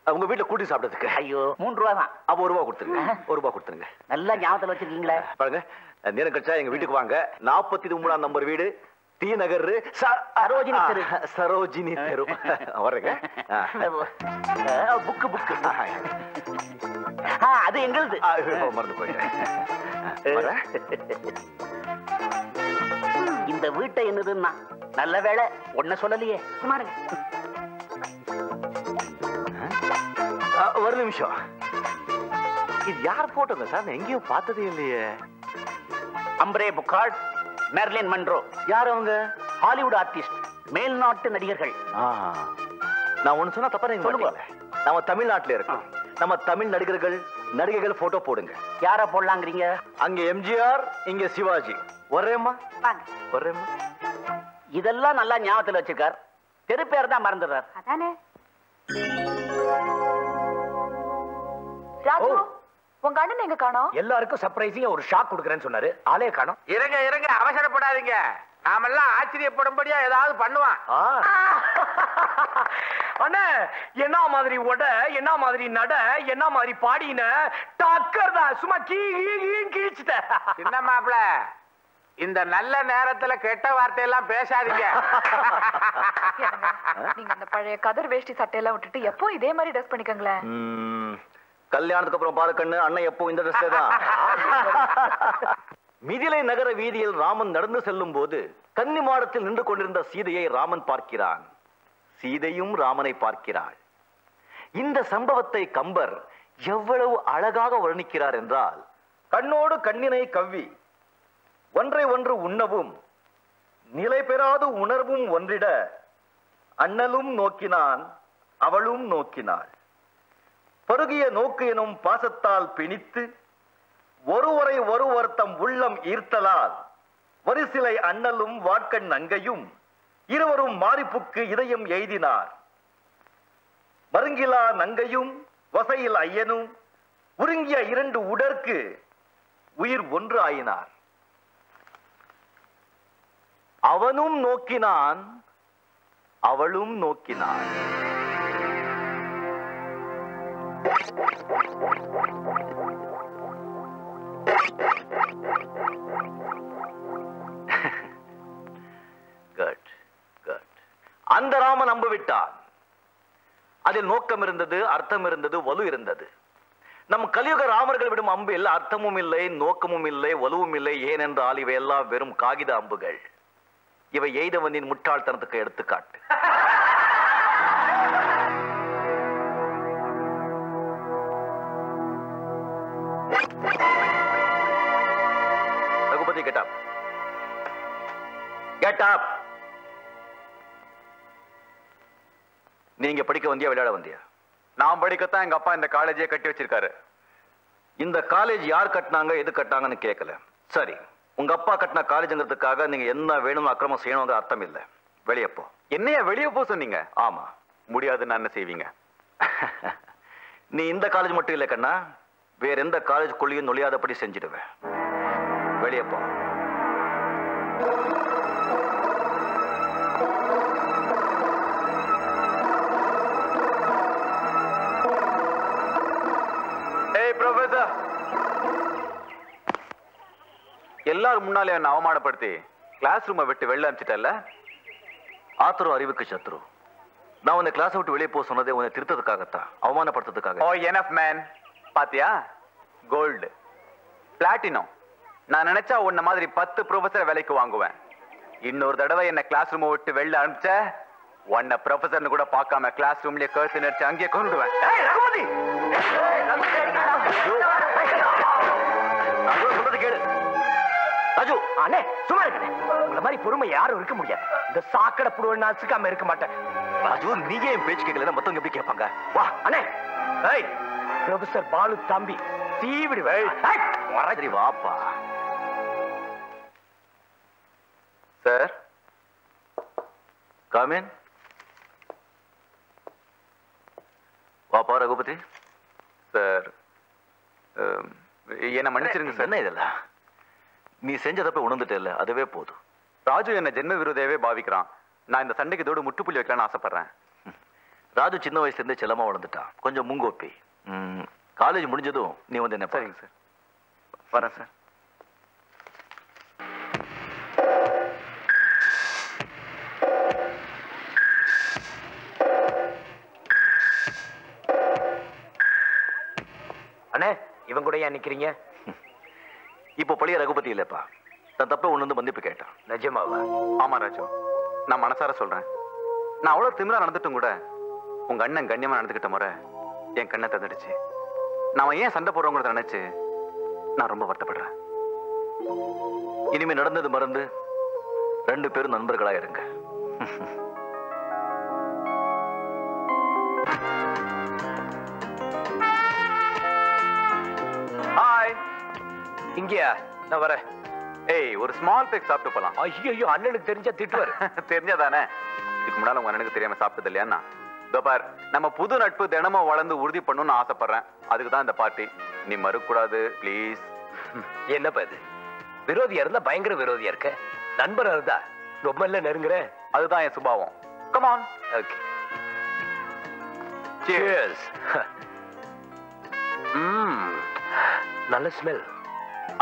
உங்க வீட்டுல கூட்டி சாப்பிட்டதுக்கு. ஐயோ, 3 ரூபா தான். அப்ப 1 ரூபா கொடுத்துருங்க. 1 ரூபா கொடுத்துருங்க. நல்லா ஞாபகத்துல வச்சிருக்கீங்களே. பாருங்க, நேரம் கழிச்சா எங்க வீட்டுக்கு வாங்க. 43ஆம் நம்பர் வீடு, டி நகர், சரோஜினி தெரு. சரோஜினி தெரு. வரேங்க. Book book. அது எங்களுது. மறந்து போயிட்டேன். இந்த வீட்டை என்னதுன்னா நல்ல வேளை ஒன்ன சொல்லலையே. சுமாருங்க. ஒரு நிமிஷம். இது யார் போட்டோங்க சார்? நான் எங்கேயும் பார்த்ததே இல்லையே. அம்ரே புக்கார்ட், மெர்லின் மன்ரோ. யார் அவங்க? ஹாலிவுட் ஆர்டிஸ்ட், மேல்நாட்டு நடிகர்கள். நான் ஒண்ணு சொன்னா தப்பா நீங்க சொல்லுங்க. நம்ம தமிழ்நாட்டுல இருக்கோம். நம்ம தமிழ் நடிகைகள் போட்டோ போடுங்க. யார போடலாங்கிறீங்க? அங்க எம்ஜிஆர், இங்க சிவாஜி. ஒரேம்மா வாங்க. ஒரேம்மா. இதெல்லாம் நல்லா ஞாபகத்துல வச்சிருக்கார். தெரு பேர் தான் மறந்துடுறார். அதானே. ராஜு, உங்க அண்ணன் எங்க காணோம்? எல்லாருக்கும் சர்ப்ரைசிங்கா ஒரு ஷாக் கொடுக்கறேன்னு சொன்னாரு. ஆளே காணோம். இருங்க, அவசரப்படாதீங்க. நாமெல்லாம் ஆச்சரியப்படும்படியா ஏதாவது பண்ணுவான். அண்ணே, என்ன மாதிரி உட, என்ன மாதிரி நட, என்ன மாதிரி பாடின டக்கர் தான். சும்மா கிழிச்சிட்ட. சின்ன மாப்பிள, இந்த நல்ல நேரத்துல கெட்ட வார்த்தையெல்லாம் பேசாதீங்க. நீங்க அந்த பழைய கதர் வேஷ்டி சட்டையெல்லாம் விட்டுட்டு எப்போ இதே மாதிரி ட்ரெஸ் பண்ணிக்கங்களேன். கல்யாணத்துக்கு அப்புறம் பாரு கண்ணு, அண்ணன் எப்போ இந்த ட்ரெஸ்ல தான். மிதிலை நகர வீதியில் ராமன் நடந்து செல்லும் போது கன்னி மாடத்தில் நின்று கொண்டிருந்த சீதையை ராமன் பார்க்கிறான். சீதையும் ராமனை பார்க்கிறாள். இந்த சம்பவத்தை கம்பர் எவ்வளவு அழகாக வர்ணிக்கிறார் என்றால், கண்ணோடு கண்ணினை கவ்வி ஒன்றை ஒன்று உண்ணவும் நிலை பெறாத உணர்வும் ஒன்றிட அண்ணலும் நோக்கினான், அவளும் நோக்கினாள். பருகிய நோக்கு எனும் பாசத்தால் பிணித்து ஒருவரை ஒருவர் தம் உள்ளம் ஈர்த்தலால் வரிசிலை அண்ணலும் வாட்கண் நங்கையும் இருவரும் மாரிப்புக்கு இதயம் எய்தினார். மருங்கிலா நங்கையும் வசையில் ஐயனும் உருங்கிய இரண்டு உடற்கு உயிர் ஒன்று ஆயினார். அவனும் நோக்கினான், அவளும் நோக்கினாள். அந்த ராமன் அம்பு விட்டான். அதில் நோக்கம் இருந்தது, அர்த்தம் இருந்தது, வலு இருந்தது. நம் கலியுக ராமர்கள் விடும் அம்பில் அர்த்தமும் இல்லை, நோக்கமும் இல்லை, வலுவும் இல்லை. ஏனென்றால் இவை எல்லாம் வெறும் காகித அம்புகள். இவை எய்தவனின் முட்டாள்தனத்துக்கு எடுத்துக்காட்டு. Raghupathi, get up. Get up. நீங்க படிக்க வந்தியா, விளையாட வந்தியா? நான் படிக்கத்தான் எங்க அப்பா இந்த காலேஜே கட்டி வச்சிருக்காரு. இந்த காலேஜ் யார் கட்டினாங்க, எது கட்டினாங்கன்னு கேட்கல. சரி, உங்க அப்பா கட்டின காலேஜ்ங்கிறதுக்காக நீங்க என்ன வேணும் அக்கிரமம் செய்யணுங்கிற அர்த்தம் இல்ல. வெளியே போ. என்னைய வெளியே போ சொன்னீங்க? ஆமா. முடியாதுன்னு என்ன செய்வீங்க? நீ இந்த காலேஜ் மட்டும் இல்ல கண்ணா, வேற எந்த காலேஜுக்குள்ளேயும் நுழையாதபடி செஞ்சிடுவேன். வெளியே போ. எல்லாரும் முன்னாலே என்ன அவமானப்படுத்தி கிளாஸ் ரூமை விட்டு வெளில அனுப்பிச்சிட்டல்ல? ஆத்துரு அறிவுக்கு சத்ரு. நான் உன்னை கிளாஸ் விட்டு வெளியே போக சொன்னதே உன்னை திருத்ததுக்காகத்தான், அவமானப்படுத்துறதுக்காக. ஓ எனஃப் மேன். பாத்தியா, கோல்டு பிளாட்டினம். நான் நினைச்சா உன்ன மாதிரி 10 ப்ரொஃபஸர் வேலைக்கு வாங்குவேன். இன்னொரு தடவை என்ன கிளாஸ் ரூமை விட்டு வெளில அனுப்பிச்ச உன்னை ப்ரொஃபஸர்னு கூட பார்க்காம கிளாஸ் ரூம்லயே கழுத்து நடிச்சு அங்கேயே கொண்டுடுவேன். சொல்றது கேளு ராஜு. அண்ணே சும்மா இருக்க. உங்கள மாதிரி பொறுமை யாரும் இருக்க முடியாது. இந்த சாக்கடை புடுவன் நசுக்காம இருக்க மாட்டேன். ராஜு, நீங்க என் பேச்சு கேட்கல, மத்தவங்க எப்படி கேட்பாங்க? வா அண்ணே. ஏய் ப்ரொஃபசர் பாலு தம்பி சீவிடுவே. சரி வாப்பா. சார் காமின். வாப்பா ரகுபதி. சார் என்ன மன்னிச்சிருங்க சார். என்ன இதெல்லாம்? நீ செஞ்சதப்ப உணர்ந்துட்டே இல்ல, அதுவே போதும். ராஜு என்ன ஜென்ம விரோதையவே பாவிக்கிறான். நான் இந்த சண்டைக்கு இதோட முட்டுப்புள்ளி வைக்கலாம்னு ஆசைப்படுறேன். ராஜு சின்ன வயசுல இருந்தே செல்லமா வளர்ந்துட்டான். கொஞ்சம் முங்கோப்பி. காலேஜ் முடிஞ்சதும் நீ வந்து என்ன? சரிங்க சார், வரேன் சார். அண்ணே இவன் கூட ஏன் நிக்கிறீங்க? இப்போ பழைய ரகுபதி இல்லப்பா, நான் தப்ப ஒண்ணு மன்னிப்பு கேட்டான். நிஜமாவா? ஆமா ராஜு, நான் மனசார சொல்றேன். நான் அவ்வளவு திமிரா நடந்துட்டும் கூட உங்க அண்ணன் கண்ணியமா நடந்துகிட்ட முறை என் கண்ணை தந்துடுச்சு. நாம ஏன் சண்டை போடுறோங்கிறத நினைச்சு நான் ரொம்ப வருத்தப்படுறேன். இனிமே நடந்தது மறந்து 2 பேரும் நண்பர்களா இருங்க. ஹாய். இங்கயா? நான் வரேன். ஏய், ஒரு ஸ்மால் பேக் சாப்பிட்டு போலாம். ஐயோ அண்ணனுக்கு தெரிஞ்சா திட்டுவாரு. தெரிஞ்சாதானே? இதுக்கு முன்னால உங்க அண்ணனுக்கு தெரியாம சாப்பிட்டது இல்லையா? பார், நம்ம புது நட்பு தினமும் வளர்ந்து உறுதி பண்ணணும்னு ஆசைப்படுறேன். அதுக்கு தான் இந்த பார்ட்டி. நீ மறுக்க கூடாது ப்ளீஸ். என்னப்பா இது? விரோதியா இருந்தா பயங்கர விரோதியா இருக்க, நண்பரா இருந்தா ரொம்ப இல்ல நெருங்குற. அதுதான் என் சுபாவம். Come on. ஓகே. Cheers. நல்ல ஸ்மெல்.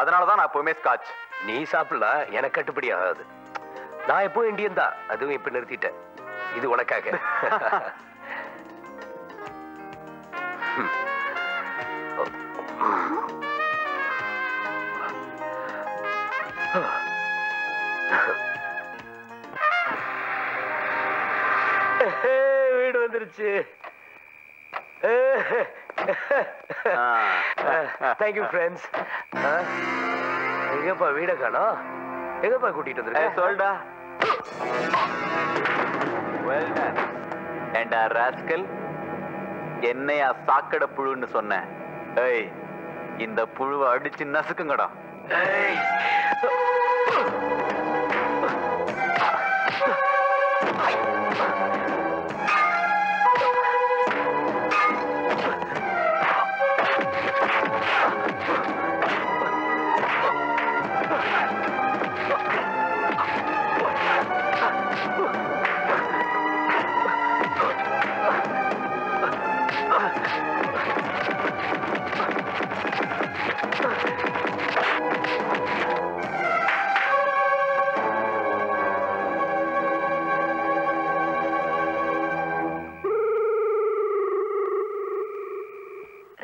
அதனால தான் நான் எப்பவுமே ஸ்காட்ச். நீ சாப்பிடலாம், எனக்கு கட்டுப்படி ஆகாது. நான் எப்போ இந்தியன் தான், அதுவும் இப்ப நிறுத்திட்டேன். இது உனக்காக. வீடு வந்துருச்சு. Thank you friends. எங்கப்பா வீட காணோம்? எங்கப்பா கூட்டிட்டு வந்துருக்க? சொல்டா. Well done. ஏண்டா ராஸ்கல், என்னையா சாக்கடை புழுன்னு சொன்ன? ஏய், இந்த புழுவை அடிச்சு நசுக்குங்கடா.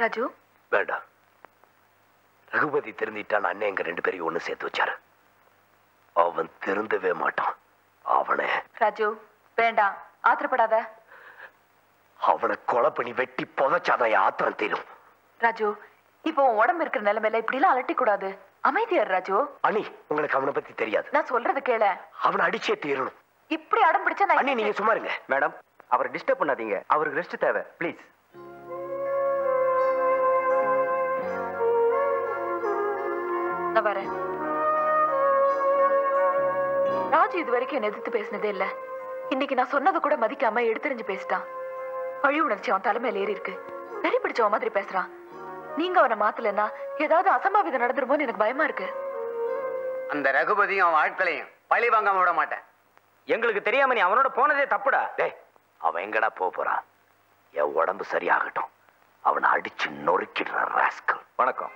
ராஜு, வேண்டாம். ரகுபதி திருந்திட்டான். அண்ணன் எங்க 2 பேரையும் ஒண்ணு சேர்த்து வச்சாரு. அவன் திருந்தவே மாட்டான். அவனை ராஜு வேண்டாம், ஆத்திரப்படாத. அவனை கொலை பண்ணி வெட்டி புதைச்சாதான் ஆத்திரம் தீரும். ராஜு, இப்போ உன் உடம்பு இருக்கிற நிலைமையில இப்படி எல்லாம் அலட்டி கூடாது. அமைதியார் ராஜு. அண்ணி, உங்களுக்கு அவனை பத்தி தெரியாது. நான் சொல்றது கேள. அவனை அடிச்சே தீரணும். இப்படி அடம் பிடிச்சா நான் அண்ணி, நீங்க சும்மா இருங்க. மேடம், அவரை டிஸ்டர்ப் பண்ணாதீங்க. அவருக்கு ரெஸ்ட் தேவை. ப்ளீஸ். நான் வரேன். ராஜு இது வரைக்கும் என்ன எதிர்த்து பேசினதே இல்ல. இன்னைக்கு நான் சொன்னதை கூட மதிக்காம எடுத்தறிஞ்சு பேசிட்டான். பழி உணர்ச்சி அவன் தலைமையில ஏறி இருக்கு. வெறி பிடிச்சவன் மாதிரி பேசுறான். நீங்க அவனை மாத்தலன்னா ஏதாவது அசம்பாவிதம் நடந்துருமோன்னு எனக்கு பயமா இருக்கு. அந்த ரகுபதியும் அவன் ஆட்களையும் பழி வாங்காம விட மாட்டேன். எங்களுக்கு தெரியாம நீ அவனோட போனதே தப்புடா. டேய், அவன் எங்கடா போறான்? என் உடம்பு சரியாகட்டும். அவனை அடிச்சு நொறுக்கிடுற ராஸ்கல். வணக்கம்.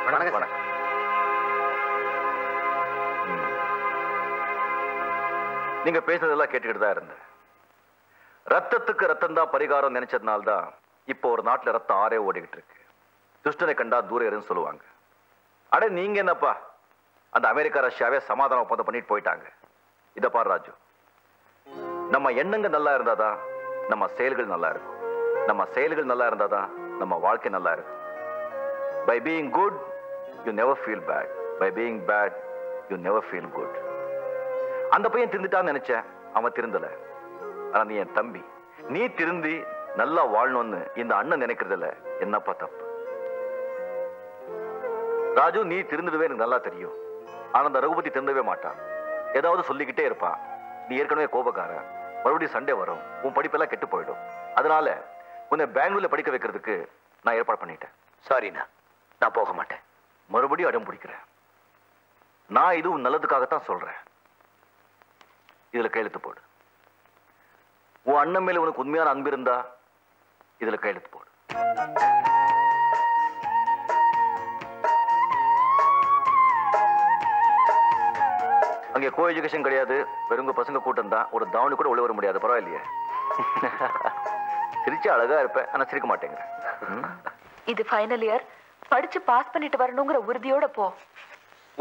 வணக்கம் வணக்கம். நீங்க பேசுறதெல்லாம் கேட்டுக்கிட்டு தான் இருந்தேன். ரத்தத்துக்கு ரத்தம் தான் பரிகாரம் நினைச்சதுனால்தான் இப்போ ஒரு நாட்டுல ரத்தம் ஆறே ஓடிக்கிட்டு இருக்கு. துஷ்டனை கண்டா தூரம் இருன்னு சொல்லுவாங்க. அட நீங்க என்னப்பா, அந்த அமெரிக்கா ரஷ்யாவே சமாதானம் ஒப்பந்தம் பண்ணிட்டு போயிட்டாங்க. இத பாரு ராஜு, நம்ம எண்ணங்கள் நல்லா இருந்தாதான் நம்ம செயல்கள் நல்லா இருக்கும். நம்ம செயல்கள் நல்லா இருந்தாதான் நம்ம வாழ்க்கை நல்லா இருக்கும். By being good, you never feel bad. By being bad, you never feel good. அந்த பையன் திருந்துட்டான்னு நினைச்சேன், அவன் திருந்தல. ஆனா நீ என் தம்பி, நீ திருந்தி நல்லா வாழணும்னு இந்த அண்ணன் நினைக்கிறதுல என்னப்பா தப்பு? ராஜு, நீ திருந்துடுவே எனக்கு நல்லா தெரியும். ஆனா அந்த ரகுபதி திருந்தவே மாட்டான். ஏதாவது சொல்லிக்கிட்டே இருப்பான். நீ ஏற்கனவே கோபக்கார, மறுபடியும் சண்டே வரும், உன் படிப்பெல்லாம் கெட்டு போயிடும். அதனால உன்னை பெங்களூர்ல படிக்க வைக்கிறதுக்கு நான் ஏற்பாடு பண்ணிட்டேன். சாரிண்ணா, நான் போக மாட்டேன். மறுபடியும் அடம் பிடிக்கிறேன். நான் இது உன் நல்லதுக்காகத்தான் சொல்றேன். இதுல கையெழுத்து போடு. உன் அண்ணன் மேல உனக்கு உண்மையான அன்பு இருந்தா இதுல கையெழுத்து போடு. அங்கே கோ எஜுகேஷன் கிடையாது, வெறுங்க பசங்க கூட்டம் தான். ஒரு தாவணி கூட உள்ள வர முடியாது. பரவாயில்லையே. சிரிச்சா அழகா இருப்பேன், ஆனா சிரிக்க மாட்டேங்கிறேன். இது ஃபைனல் இயர், படிச்சு பாஸ் பண்ணிட்டு வரணுங்கிற உறுதியோட போ.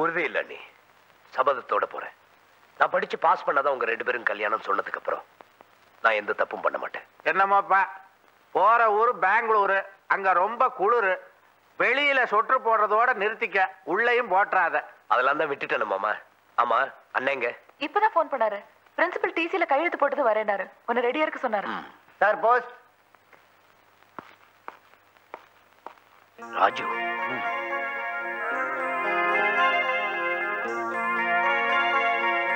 உறுதி இல்ல நீ, சபதத்தோட போறேன். நான் படிச்சு பாஸ் பண்ணாதான் உங்க 2 பேரும் கல்யாணம் சொன்னதுக்கு அப்புறம் நான் எந்த தப்பும் பண்ண மாட்டேன். என்னமாப்பா, போற ஊரு பெங்களூரு, அங்க ரொம்ப குளிரு. வெளியில சொட்டு போடுறதோட நிறுத்திக்க, உள்ளேயும் போட்டுறாத. அதெல்லாம் தான் விட்டுட்டேன் மாமா. ஆமா, அண்ணங்க இப்பதான் போன் பண்ணாரு. பிரின்சிபல் டிசில கையெழுத்து போட்டது வரேனாரு. உன்னை ரெடியா இருக்க சொன்னாரு. Sir post. ராஜு,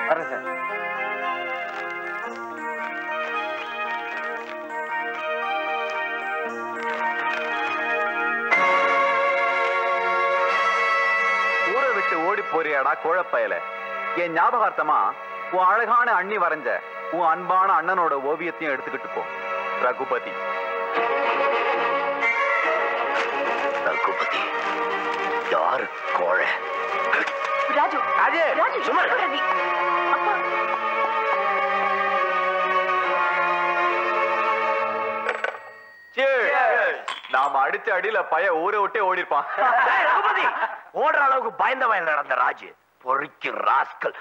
வரேன் சார். ஊரை விட்டு ஓடி போறியாடா கோழப்பயல. என் ஞாபகார்த்தமா உன் அழகான அண்ணி வரைஞ்ச உன் அன்பான அண்ணனோட ஓவியத்தையும் எடுத்துக்கிட்டு போ. ரகுபதி. ரகுபதி யாரு கோழ? ராஜு, ராஜு, ராஜு, சும்மா இரு. நீ அப்பா. நாம அடிச்ச அடியில பைய ஊரை விட்டே ஓடிருப்பான். ரகுபதி, ஓடுற அளவுக்கு பயந்தவன் நடந்த ராஜு. பொறுக்கி ராஸ்கல்.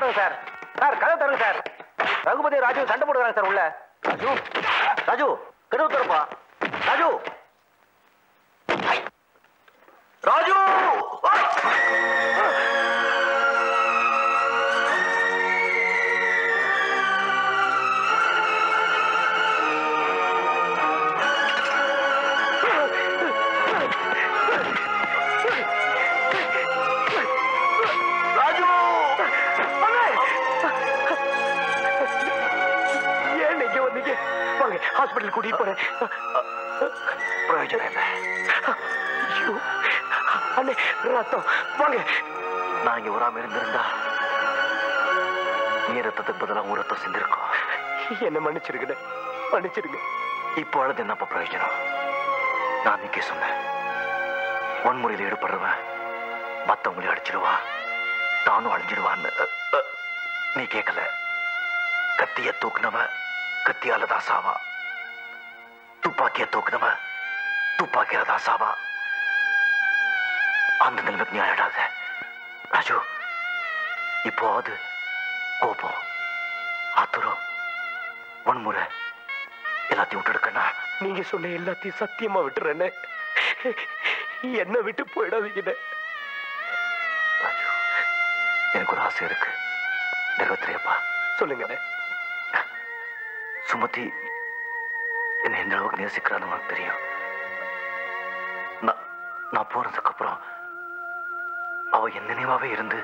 திறங்க சார். சார் கதவு திறங்க சார். ரகுபதி ராஜு சண்டை போடுறாங்க சார் உள்ள. ராஜு ராஜு கதவு திறப்பா. ராஜு ராஜு ஹாஸ்பிட்டல் கூட்டிட்டு போறேன். பிரயோஜனம் இல்லை. அண்ணே ரத்தம் வாங்க. நான் இங்க வராம இருந்திருந்தா நீ ரத்தத்துக்கு பதிலாக ஒரு ரத்தம் செஞ்சிருக்கோம். என்ன மன்னிச்சிருங்க, மன்னிச்சிருங்க. இப்போ அழுது என்னப்பா பிரயோஜனம்? நான் நீக்கே சொன்னேன், வன்முறையில் ஈடுபடுறவன் மத்தவங்களையும் அடிச்சிடுவான், தானும் அழிஞ்சிடுவான்னு. நீ கேட்கல. கத்திய தூக்குனவன் கத்தியால தான் சாவா, துப்பாக்கிய தூக்குனவன் துப்பாக்கியால தான் சாவா. அந்த நிலைமைக்கு நீ ஆயிடாத ராஜு. இப்போ அது கோபம், ஆத்துரம், வன்முறை எல்லாத்தையும் விட்டுடுக்கண்ணா. நீங்க சொன்ன எல்லாத்தையும் சத்தியமா விட்டுறேன்னு. என்ன விட்டு போயிடாதீங்க ராஜு. எனக்கு ஒரு ஆசை இருக்கு, நிறைவேற்றியப்பா. சொல்லுங்க. சுமதி என்ன எந்த அளவுக்கு நேசிக்கிறான்னு உனக்கு தெரியும். நான் போறதுக்கு அப்புறம் அவ என் நினைவாவே இருந்து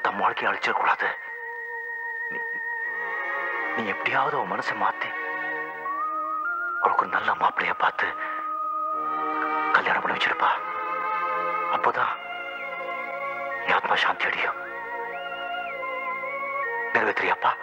தம் வாழ்க்கையை அழிச்சிடக்கூடாது. நீ எப்படியாவது அவன் மனசை மாத்தி அவளுக்கு ஒரு நல்ல மாப்பிள்ளைய பார்த்து கல்யாணம் பண்ணி வச்சிருப்பா. அப்போதான் என் ஆத்மா சாந்தி அடையும். நிறைவேற்றியாப்பா?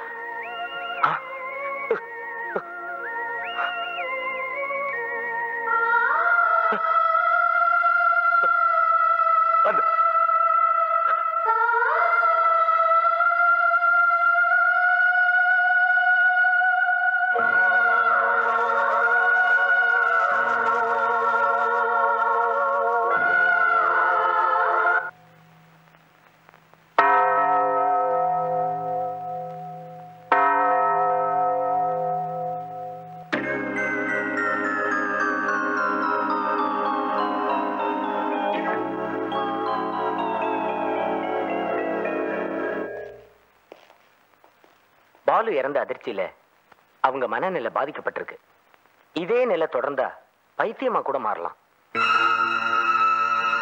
பாலு இறந்த அதிர்ச்சியில அவங்க மனநிலை பாதிக்கப்பட்டிருக்கு. இதே நிலை தொடர்ந்தா பைத்தியமா கூட மாறலாம்.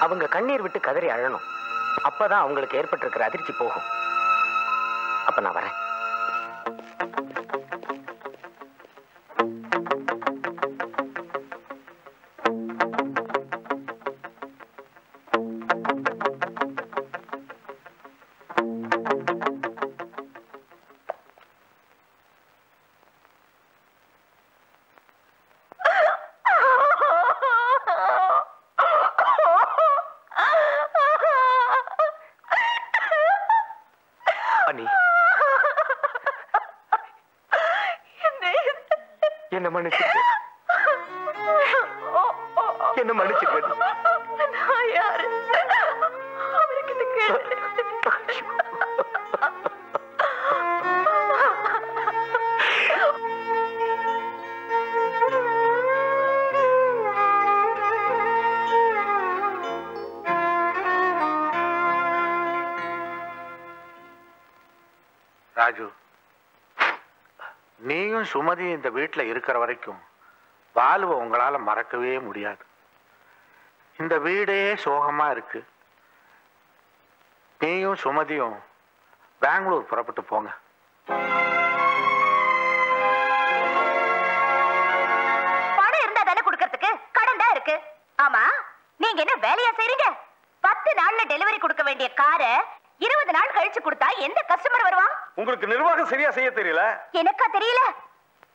அவங்க கண்ணீர் விட்டு கதறி அழணும். அப்பதான் அவங்களுக்கு ஏற்பட்டிருக்கிற அதிர்ச்சி போகும். அப்ப நான் வரேன். என்ன மன்னிச்சிருக்க, என்ன மன்னிச்சிருக்க. நான் யாரு? அவர்கிட்ட கேட்டு. ராஜு, நீயும் சுமதி இந்த வீட்டில் இருக்கிற வரைக்கும் பாலுவை உங்களால மறக்கவே முடியாது. இந்த வீடே சோகமா இருக்கு. நீயும் சுமதியும் பெங்களூர் புறப்பட்டு போங்க. பணம் இருந்தா தானே கொடுக்கறதுக்கு, கடன் தான் இருக்கு. ஆமா, நீங்க என்ன வேலையா செய்றீங்க? 10 நாள்ல டெலிவரி கொடுக்க வேண்டிய காரை 20 நாள் கழிச்சு கொடுத்தா எந்த கஸ்டமர் வருவான்? உங்களுக்கு நிர்வாகம் சரியா செய்ய தெரியல. எனக்கா தெரியல?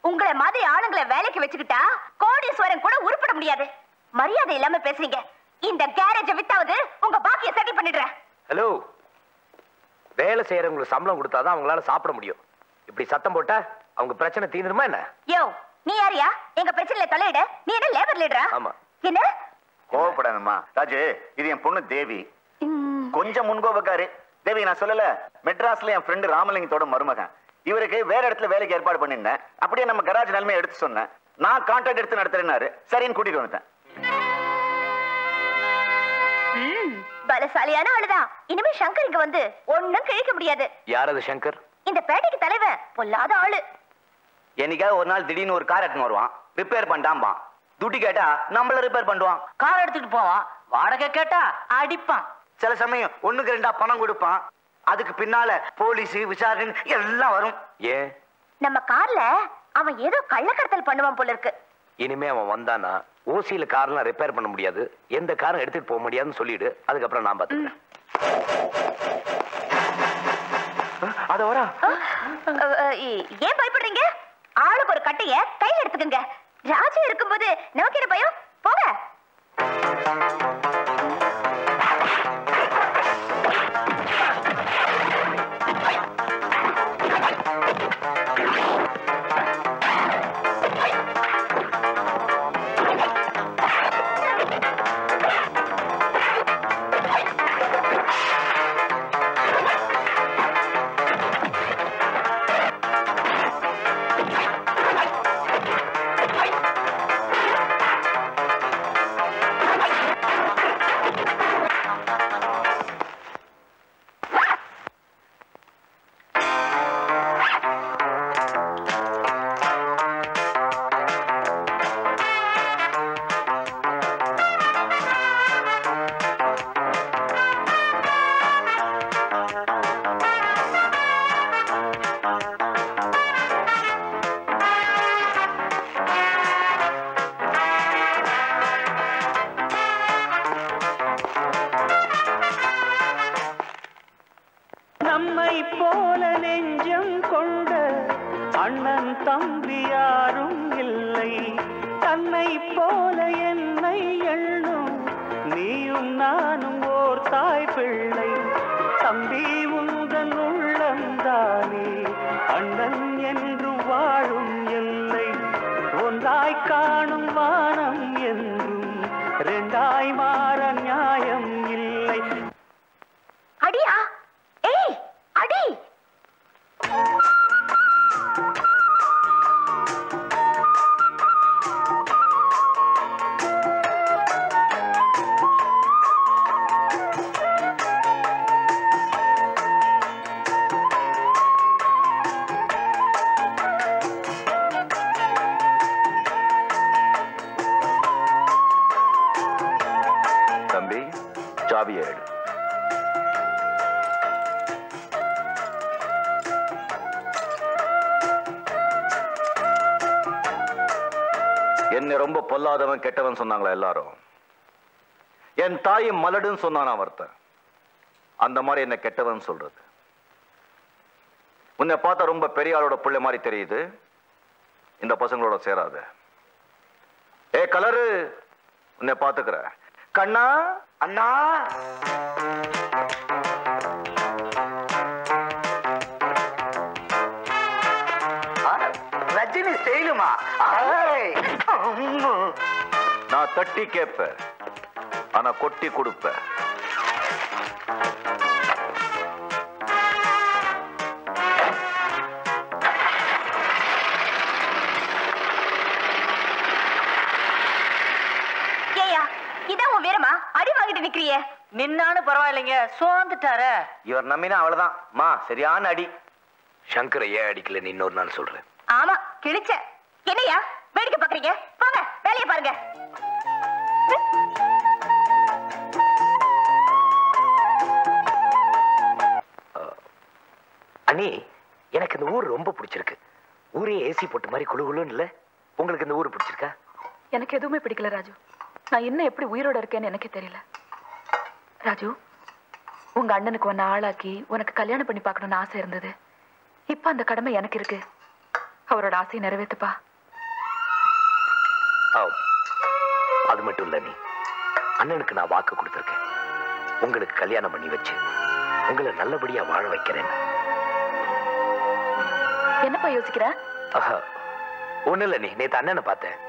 உங்களை மாதிரி ஆளுங்களை வேலைக்கு வச்சுக்கிட்டா கோடீஸ்வரன் கூட உருப்பட முடியாது. மரியாதை இல்லாம பேசுறீங்க. இந்த கேரேஜ வித்தாவது உங்க பாக்கிய செட்டில் பண்ணிடுறேன். ஹலோ, வேலை செய்யறவங்களுக்கு சம்பளம் கொடுத்தாதான் அவங்களால சாப்பிட முடியும். இப்படி சத்தம் போட்டா அவங்க பிரச்சனை தீந்துருமா என்ன? யோ, நீ யாரியா எங்க பிரச்சனையில தலையிட? நீ என்ன லேபர் லீடரா? ஆமா. என்ன? கோவப்படாதம்மா ராஜு, இது என் பொண்ணு தேவி. கொஞ்சம் முன்கோபக்காரு. தேவி நான் சொல்லல, மெட்ராஸ்ல என் ஃப்ரெண்டு ராமலிங்கத்தோட மருமகன். இவருக்கு வேற இடத்துல வேலைக்கு ஏற்பாடு பண்ணிருந்தேன். அப்படியே நம்ம கராஜ் நிலைமையை எடுத்து சொன்னேன். நான் கான்ட்ராக்ட் எடுத்து நடத்துறேன்னாரு. சரின்னு கூட்டிட்டு வந்துட்டேன். பலசாலியான ஆளுதான். இனிமே சங்கர் இங்க வந்து ஒண்ணும் கிழிக்க முடியாது. யார் அது சங்கர்? இந்த பேட்டைக்கு தலைவன். பொல்லாத ஆளு. என்னைக்காவது ஒரு நாள் திடீர்னு ஒரு கார் எடுத்துன்னு வருவான். ரிப்பேர் பண்ணாம்பான். துட்டி கேட்டா நம்மள ரிப்பேர் பண்ணுவான். கார் எடுத்துட்டு போவான். வாடகை கேட்டா அடிப்பான். சில சமயம் 1க்கு 2 பணம் கொடுப்பான். அதுக்கு பின்னால போலீஸ் விசாரணை எல்லாம் வரும். ஏன்? நம்ம கார்ல அவன் ஏதோ கள்ளக்கடத்தல் பண்ணுவான் போல இருக்கு. இனிமே அவன் வந்தானா ஓசியில கார்லாம் ரிப்பேர் பண்ண முடியாது, எந்த காரும் எடுத்துட்டு போக முடியாதுன்னு சொல்லிடு. அதுக்கப்புறம் நான் பாத்துக்கிறேன். அத வரா. ஏன் பயப்படுறீங்க? ஆளுக்கு ஒரு கட்டைய கையில எடுத்துக்கங்க. ராஜா இருக்கும்போது நமக்கு என்ன பயம்? போங்க. என்ன ரொம்ப பொல்லாதவன் கெட்டவன் சொன்னாங்களா எல்லாரும்? என் தாய் மலடுன்னு சொன்னானா ஒருத்தன். அந்த மாதிரி என்ன கெட்டவன் சொல்றது. உன்னை பார்த்தா ரொம்ப பெரிய ஆளோட பிள்ளை மாதிரி தெரியுது. இந்த பசங்களோட சேராத. ஏ கலரு, உன்னை பாத்துக்கிற. கண்ணா அண்ணா ரஜினி ஸ்டைலுமா? நான் தட்டி கேட்பேன், ஆனா கொட்டி கொடுப்பேன். நின்னானு பரவாயில்லைங்க, சோர்ந்துட்டாரு. இவர் நம்பினா அவ்வளவுதான். மா சரியான அடி. சங்கரை ஏன் அடிக்கல இன்னொரு நாள் சொல்றேன். ஆமா கிழிச்ச. என்னையா வேடிக்கை பாக்குறீங்க? போங்க வேலையை பாருங்க. அண்ணி, எனக்கு இந்த ஊர் ரொம்ப பிடிச்சிருக்கு. ஊரே ஏசி போட்ட மாதிரி குளுகுளுன்னு இல்ல? உங்களுக்கு இந்த ஊர் பிடிச்சிருக்கா? எனக்கு எதுவுமே பிடிக்கல ராஜு. நான் இன்னும் எப்படி உயிரோட இருக்கேன்னு எனக்கே தெரியல. ராஜு, உங்க அண்ணனுக்கு உன்னை ஆளாக்கி உனக்கு கல்யாணம் பண்ணி பார்க்கணும்னு ஆசை இருந்தது. இப்ப அந்த கடமை எனக்கு இருக்கு. அவரோட ஆசையை நிறைவேற்றுப்பா. அது மட்டும் இல்ல, நீ அண்ணனுக்கு நான் வாக்கு கொடுத்திருக்கேன். உங்களுக்கு கல்யாணம் பண்ணி வச்சு உங்களை நல்லபடியா வாழ வைக்கிறேன். என்னப்பா யோசிக்கிற? ஒண்ணு இல்ல, நீ நேத்து அண்ணனை பார்த்தேன்.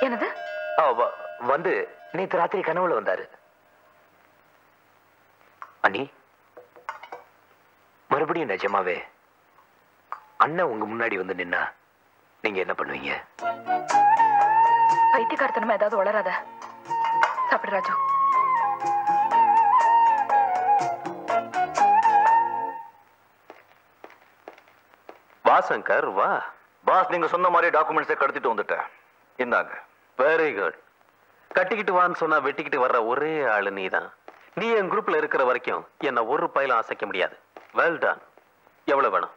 என்னது? வந்து நேத்து ராத்திரி கனவுல வந்தாரு. அண்ணி, மறுபடியும் நிஜமாவே அண்ணன் உங்க முன்னாடி வந்து நின்னா நீங்க என்ன பண்ணுவீங்க? பைத்தியக்காரத்தனமா ஏதாவது வளராத. சாப்பிடு ராஜு. வா சங்கர் வா. பாஸ், நீங்க சொன்ன மாதிரி டாக்குமெண்ட்ஸை கடத்திட்டு வந்துட்டேன். இந்தாங்க. Very good. கட்டிக்கிட்டு வான்னு சொன்னா வெட்டிக்கிட்டு வர்ற ஒரே ஆளு நீதான். நீ என் குரூப்ல இருக்கிற வரைக்கும் என்ன ஒரு பையிலும் அசைக்க முடியாது. Well done. எவ்வளவு வேணும்?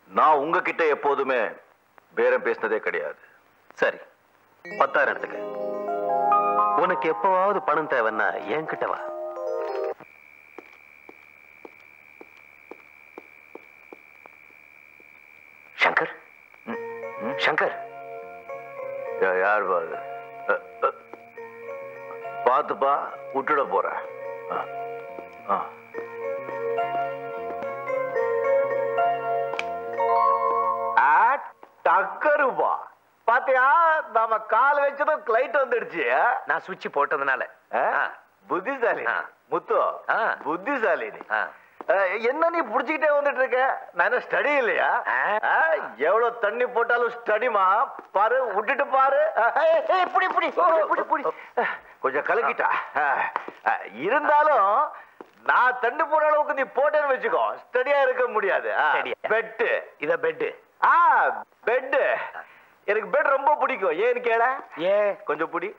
நான் உங்ககிட்ட எப்போதுமே பேரம் பேசினதே கிடையாது. சரி, 10,000 எடுத்துக்க. உனக்கு எப்பவாவது பணம் தேவைன்னா என்கிட்ட வா. சங்கர், சங்கர், யார் பாரு? பார்த்துப்பா, விட்டுட போறேன். டக்கருப்பா, பாத்தியா? நாம கால் வச்சதும் கிளைட் வந்துடுச்சு. நான் சுவிட்ச் போட்டதுனால. புத்திசாலி முத்து, புத்திசாலி. என்ன நீ புடிச்சுக்கிட்டே வந்துட்டு இருக்க? நான் என்ன ஸ்டடி இல்லையா? எவ்வளவு தண்ணி போட்டாலும் ஸ்டடிமா. பாரு, விட்டுட்டு பாரு. கொஞ்சம் கலக்கிட்டா. இருந்தாலும் நான் தண்ணி போற அளவுக்கு நீ போட்டேன்னு வச்சுக்கோ, ஸ்டடியா இருக்க முடியாது. பெட்டு, இத பெட்டு. பெட்டு எனக்கு பெட் ரொம்ப பிடிக்கும். ஏன்னு கேள? ஏன்? கொஞ்சம் பிடி.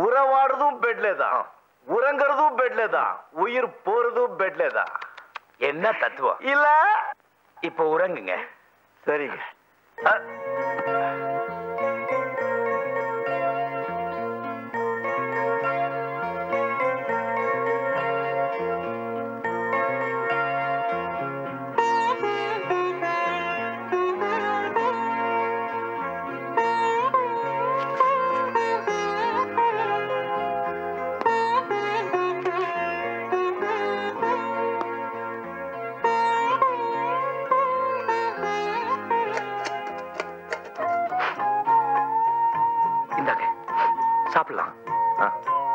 உறவாடுறதும் பெட்ல தான், உறங்குறதும் பெட்ல தான், உயிர் போறதும் பெட்ல தான். என்ன தத்துவம் இல்ல? இப்ப உறங்குங்க. சரிங்க. சாப்பிடலாம்.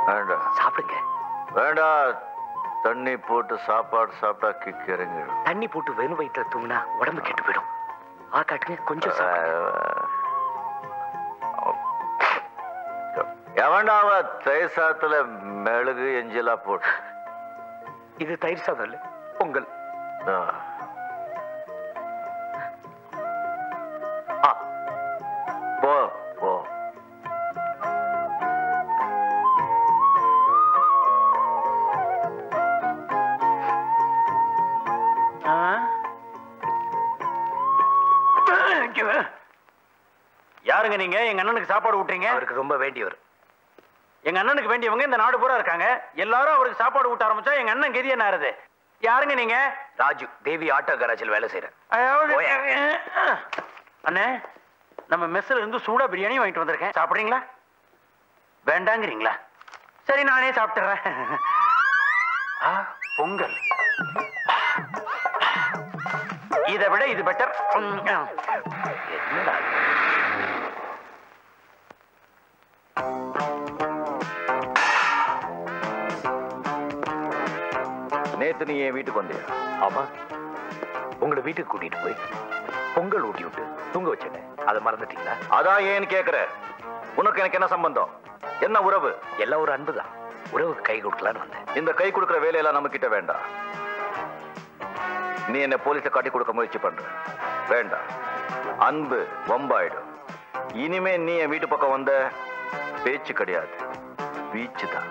வேண்டாம், சாப்பிடுங்க. வேண்டாம். தண்ணி போட்டு சாப்பாடு சாப்பிட்டா கிக் இறங்க. தண்ணி போட்டு வெறும் வயிற்றுல தூங்கினா உடம்பு கெட்டு போயிடும். காட்டுங்க, கொஞ்சம் எவண்டாவ தயிர் சாதத்துல மெழுகு எஞ்சிலா போட்டு. இது தயிர் சாதம் இல்ல, பொங்கல். போ போ. யாருங்க நீங்க? எங்க அண்ணனுக்கு சாப்பாடு ஊட்டுறீங்க? அவருக்கு ரொம்ப வேண்டியவர். எங்க அண்ணனுக்கு வேண்டியவங்க இந்த நாடு பூரா இருக்காங்க. எல்லாரும் அவருக்கு சாப்பாடு ஊட்ட ஆரம்பிச்சா எங்க அண்ணன் கெதி என்ன ஆறுது? யாருங்க நீங்க? ராஜு, தேவி ஆட்டோ கராஜில் வேலை செய்யறேன். அண்ணே, நம்ம மெஸ்ல இருந்து சூடா பிரியாணி வாங்கிட்டு வந்திருக்கேன். சாப்பிடுறீங்களா? வேண்டாங்கிறீங்களா? சரி, நானே சாப்பிட்டுறேன். பொங்கல். இதை விட இது பெட்டர். என்னடா நேத்து நீ என் வீட்டுக்கு வந்தியா? ஆமா, உங்களை வீட்டுக்கு கூட்டிட்டு போய் பொங்கல் ஊட்டி விட்டு தூங்க வச்சேன். அதை மறந்துட்டீங்களா? அதான் ஏன்னு கேக்குற. உனக்கு எனக்கு என்ன சம்பந்தம்? என்ன உறவு? எல்லாம் ஒரு அன்புதான். உறவுக்கு கை கொடுக்கலான்னு வந்தேன். இந்த கை கொடுக்கிற வேலையெல்லாம் நம்ம கிட்ட வேண்டாம். நீ என்ன போலீஸை காட்டி கொடுக்க முயற்சி பண்ற. வேண்டாம். அன்பு வம்பாயிடும். இனிமே நீ என் வீட்டு பக்கம் வந்த பேச்சு கிடையாது, வீச்சு தான்.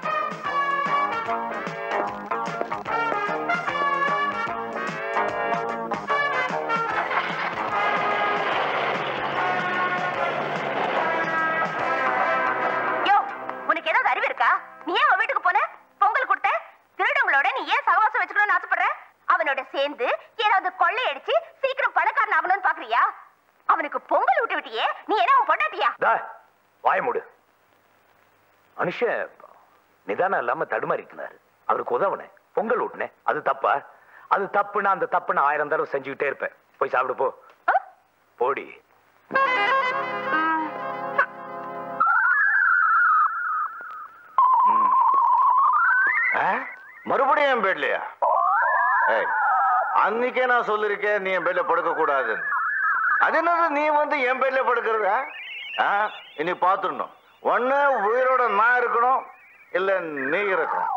உனக்கு ஏதாவது அறிவு இருக்கா? நீ ஏன் அவன் வீட்டுக்கு போன? பொங்கல் கொடுத்த திருடங்களோட நீ ஏன் சகவாசம் வச்சுக்கணும்னு ஆசைப்படுற? அவனோட சேர்ந்து ஏதாவது கொள்ளையடிச்சு சீக்கிரம் பணக்காரன் ஆகணும்னு பாக்குறியா? அவனுக்கு பொங்கல் விட்டு விட்டியே, நீ என்ன அவன் பொண்டாட்டியா? வாய மூடு. மனுஷன் நிதானம் இல்லாம தடுமாறிக்கிறாரு. அவருக்கு உதவுனேன், பொங்கல் ஊட்டினேன். அது தப்பா? அது தப்புன்னா அந்த தப்புன்னு 1000 தடவை செஞ்சுக்கிட்டே இருப்பேன். போய் சாப்பிடு போ. போடி. மறுபடியும் என் பேட்லையா? அன்னைக்கே நான் சொல்லிருக்கேன் நீ என் பெட்ல படுக்க கூடாது. அது என்னது நீ வந்து என் பெட்ல படுக்கிறத? இனி பாத்துடணும். ஒண்ணு உயிரோட நான் இருக்கணும், இல்ல நீ இருக்கணும்.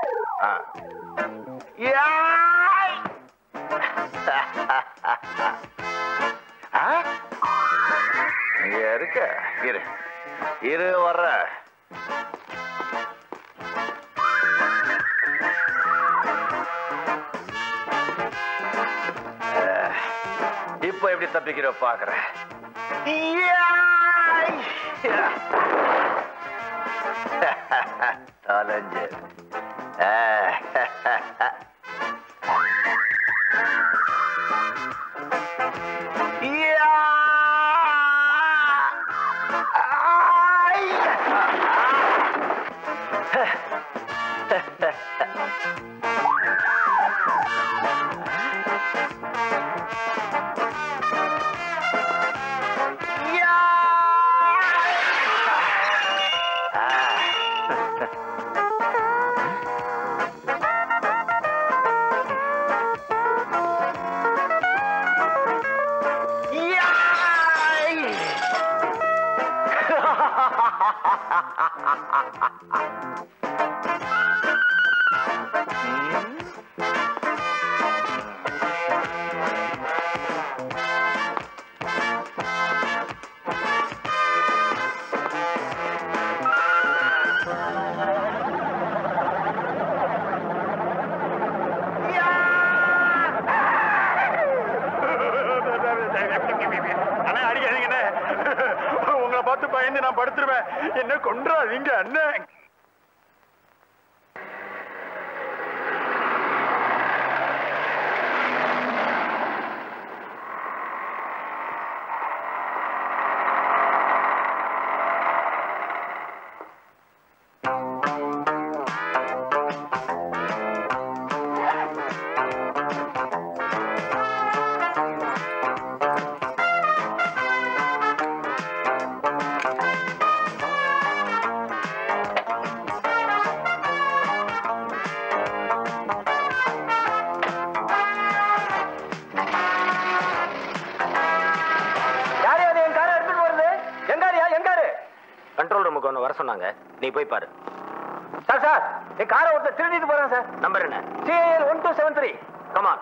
இருக்க இரு இரு வர்ற. இப்ப எப்படி தப்பிக்கிற பாக்குறேன். தொலைஞ்சு பயந்து நான் படுத்துருவேன். என்ன கொன்றாதீங்க அண்ணன். கண்ட்ரோல் ரூமுக்கு ஒன்று வர சொன்னாங்க, நீ போய் பாரு. சார் சார், என் காரை ஒருத்தர் திருடிட்டு போறான் சார். நம்பர் என்ன? CL 1273. கமான்.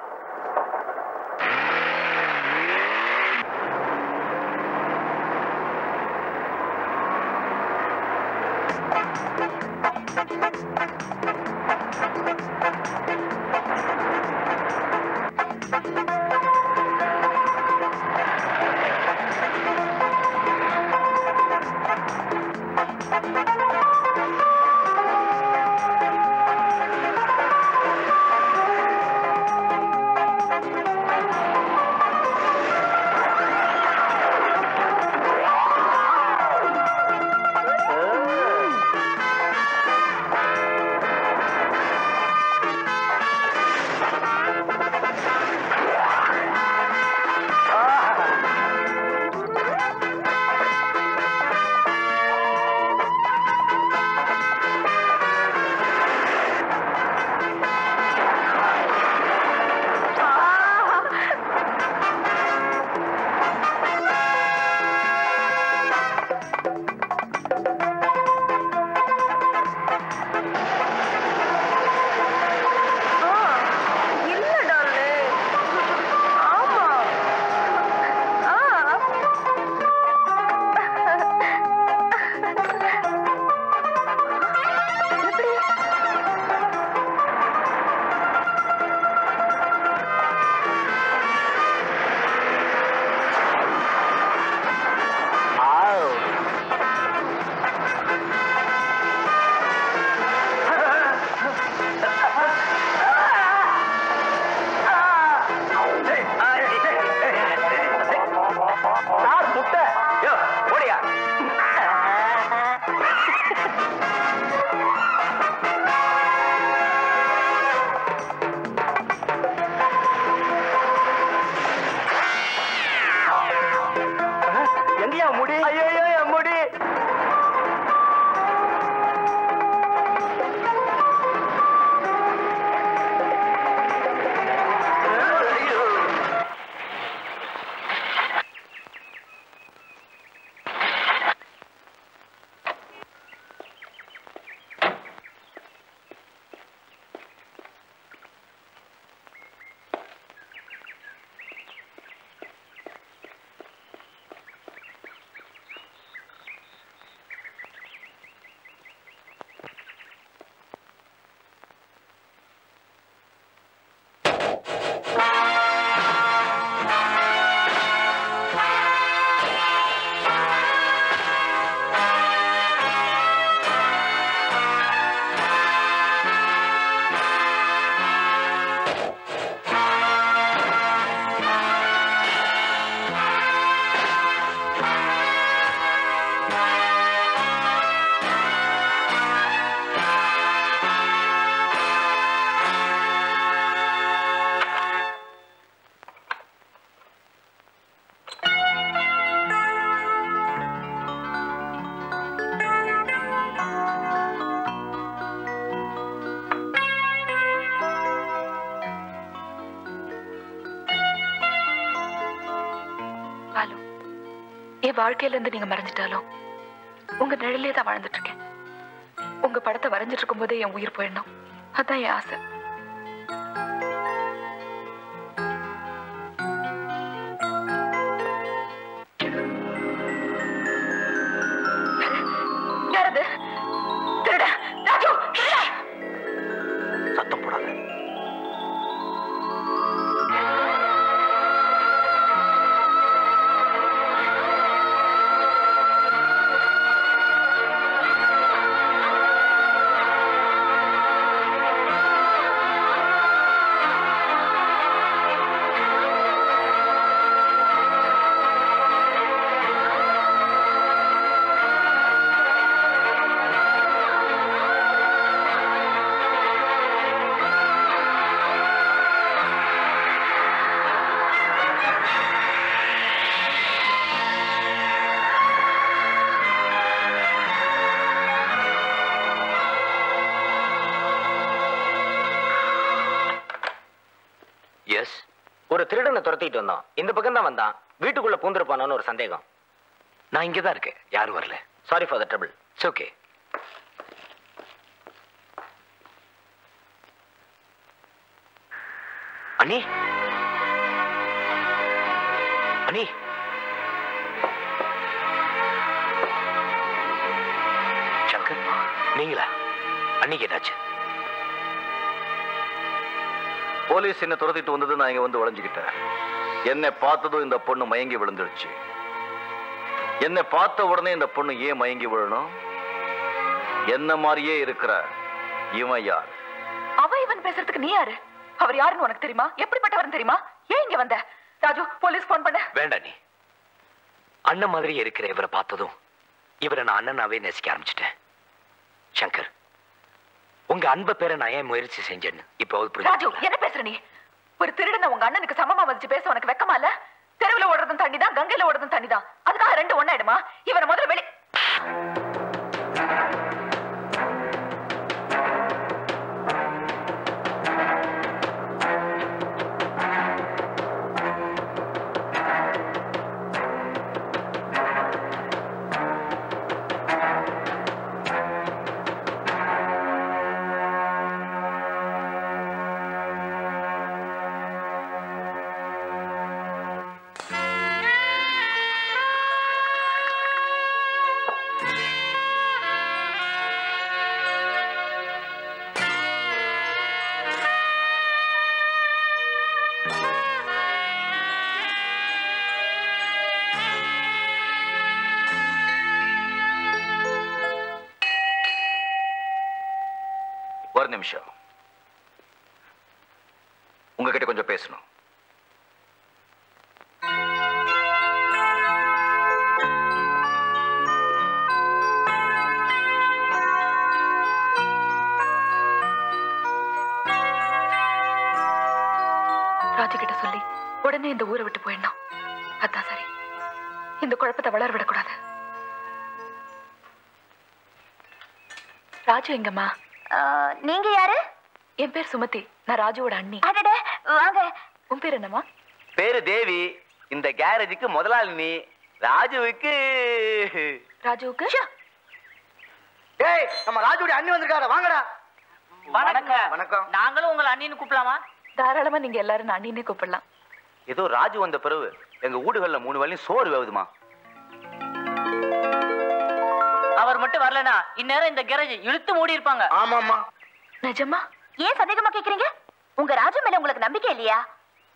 என் வாழ்க்கையில இருந்து நீங்க மறைஞ்சிட்டாலும் உங்க நிழலே தான் வாழ்ந்துட்டு இருக்கேன். உங்க படத்தை வரைஞ்சிட்டு இருக்கும் போதே என் உயிர் போயிடணும், அதான் என் ஆசை. யாரது? திருட ராஜு, சத்தம் போடாத. ஒரு திருடனை துரத்திட்டு வந்தோம். இந்த பக்கம் தான் வந்தான். வீட்டுக்குள்ள பூந்திருப்பானோன்னு ஒரு சந்தேகம். நான் இங்கதான் இருக்கேன், யாரும் வரல. Sorry for the trouble. It's okay. அண்ணி, அண்ணி, சங்கர், நீங்களா? அன்னைக்கு என்னாச்சு? போலீஸ் என்ன துரத்திட்டு வந்தது, நான் இங்க வந்து உழைஞ்சுக்கிட்டேன். என்னை பார்த்ததும் இந்த பொண்ணு மயங்கி விழுந்துடுச்சு. என்னை பார்த்த உடனே இந்த பொண்ணு ஏன் மயங்கி விழணும்? என்ன மாதிரியே இருக்கிற இவன் யார்? அவ இவன் பேசுறதுக்கு நீ யாரு? அவர் யாருன்னு உனக்கு தெரியுமா? எப்படிப்பட்டவர்னு தெரியுமா? ஏன் இங்க வந்த? ராஜு, போலீஸ் போன் பண்ண. வேண்டாம், நீ அண்ணன் மாதிரி இருக்கிற இவரை பார்த்ததும் இவரை நான் அண்ணனாவே நேசிக்க ஆரம்பிச்சிட்டேன். சங்கர், உங்க அன்பை பேரை நான் ஏன் முயற்சி செஞ்சேன்னு இப்போ ராஜு, என்ன பேசுற நீ? ஒரு திருடனை உங்க அண்ணனுக்கு சமமா வச்சு பேச உனக்கு வெக்கமா இல்ல? தெருவுல ஓடுறதும் தண்ணிதான், கங்கையில ஓடுறதும் தண்ணிதான். அதுக்காக ரெண்டு ஒண்ணாயிடுமா? இவனை முதல்ல வெளி. ஒரு நிமிஷம், உங்ககிட்ட கொஞ்சம் பேசணும். ராஜு கிட்ட சொல்லி உடனே இந்த ஊரை விட்டு போயிடணும், அதான் சரி. இந்த குழப்பத்தை வளர விடக்கூடாது. ராஜு எங்கம்மா? நீங்க யாரு? என் பேர் சுமதி, நான் ராஜுவோட அண்ணி. அடடே, வாங்க. உன் பேர் என்னம்மா? பேரு தேவி. இந்த கேரேஜுக்கு முதலாளி நீ. ராஜுவுக்கு டேய், நம்ம ராஜுவோட அண்ணி வந்திருக்காரா, வாங்கடா. வணக்கம். வணக்கம். நாங்களும் உங்களை அண்ணின்னு கூப்பிடலாமா? தாராளமா நீங்க எல்லாரும் நான் அண்ணினே கூப்பிடலாம். ஏதோ ராஜு வந்த பிறகு எங்க வீடுகள்ல 3 வேளையும் சோறு வேவுதுமா. அவர் மட்டும் வரலனா இந்நேரம் இந்த கேரேஜ் இழுத்து மூடி இருப்பாங்க. ஆமாமா. நிஜமா? ஏன் சந்தேகமா கேக்குறீங்க? உங்க ராஜு மேல உங்களுக்கு நம்பிக்கை இல்லையா?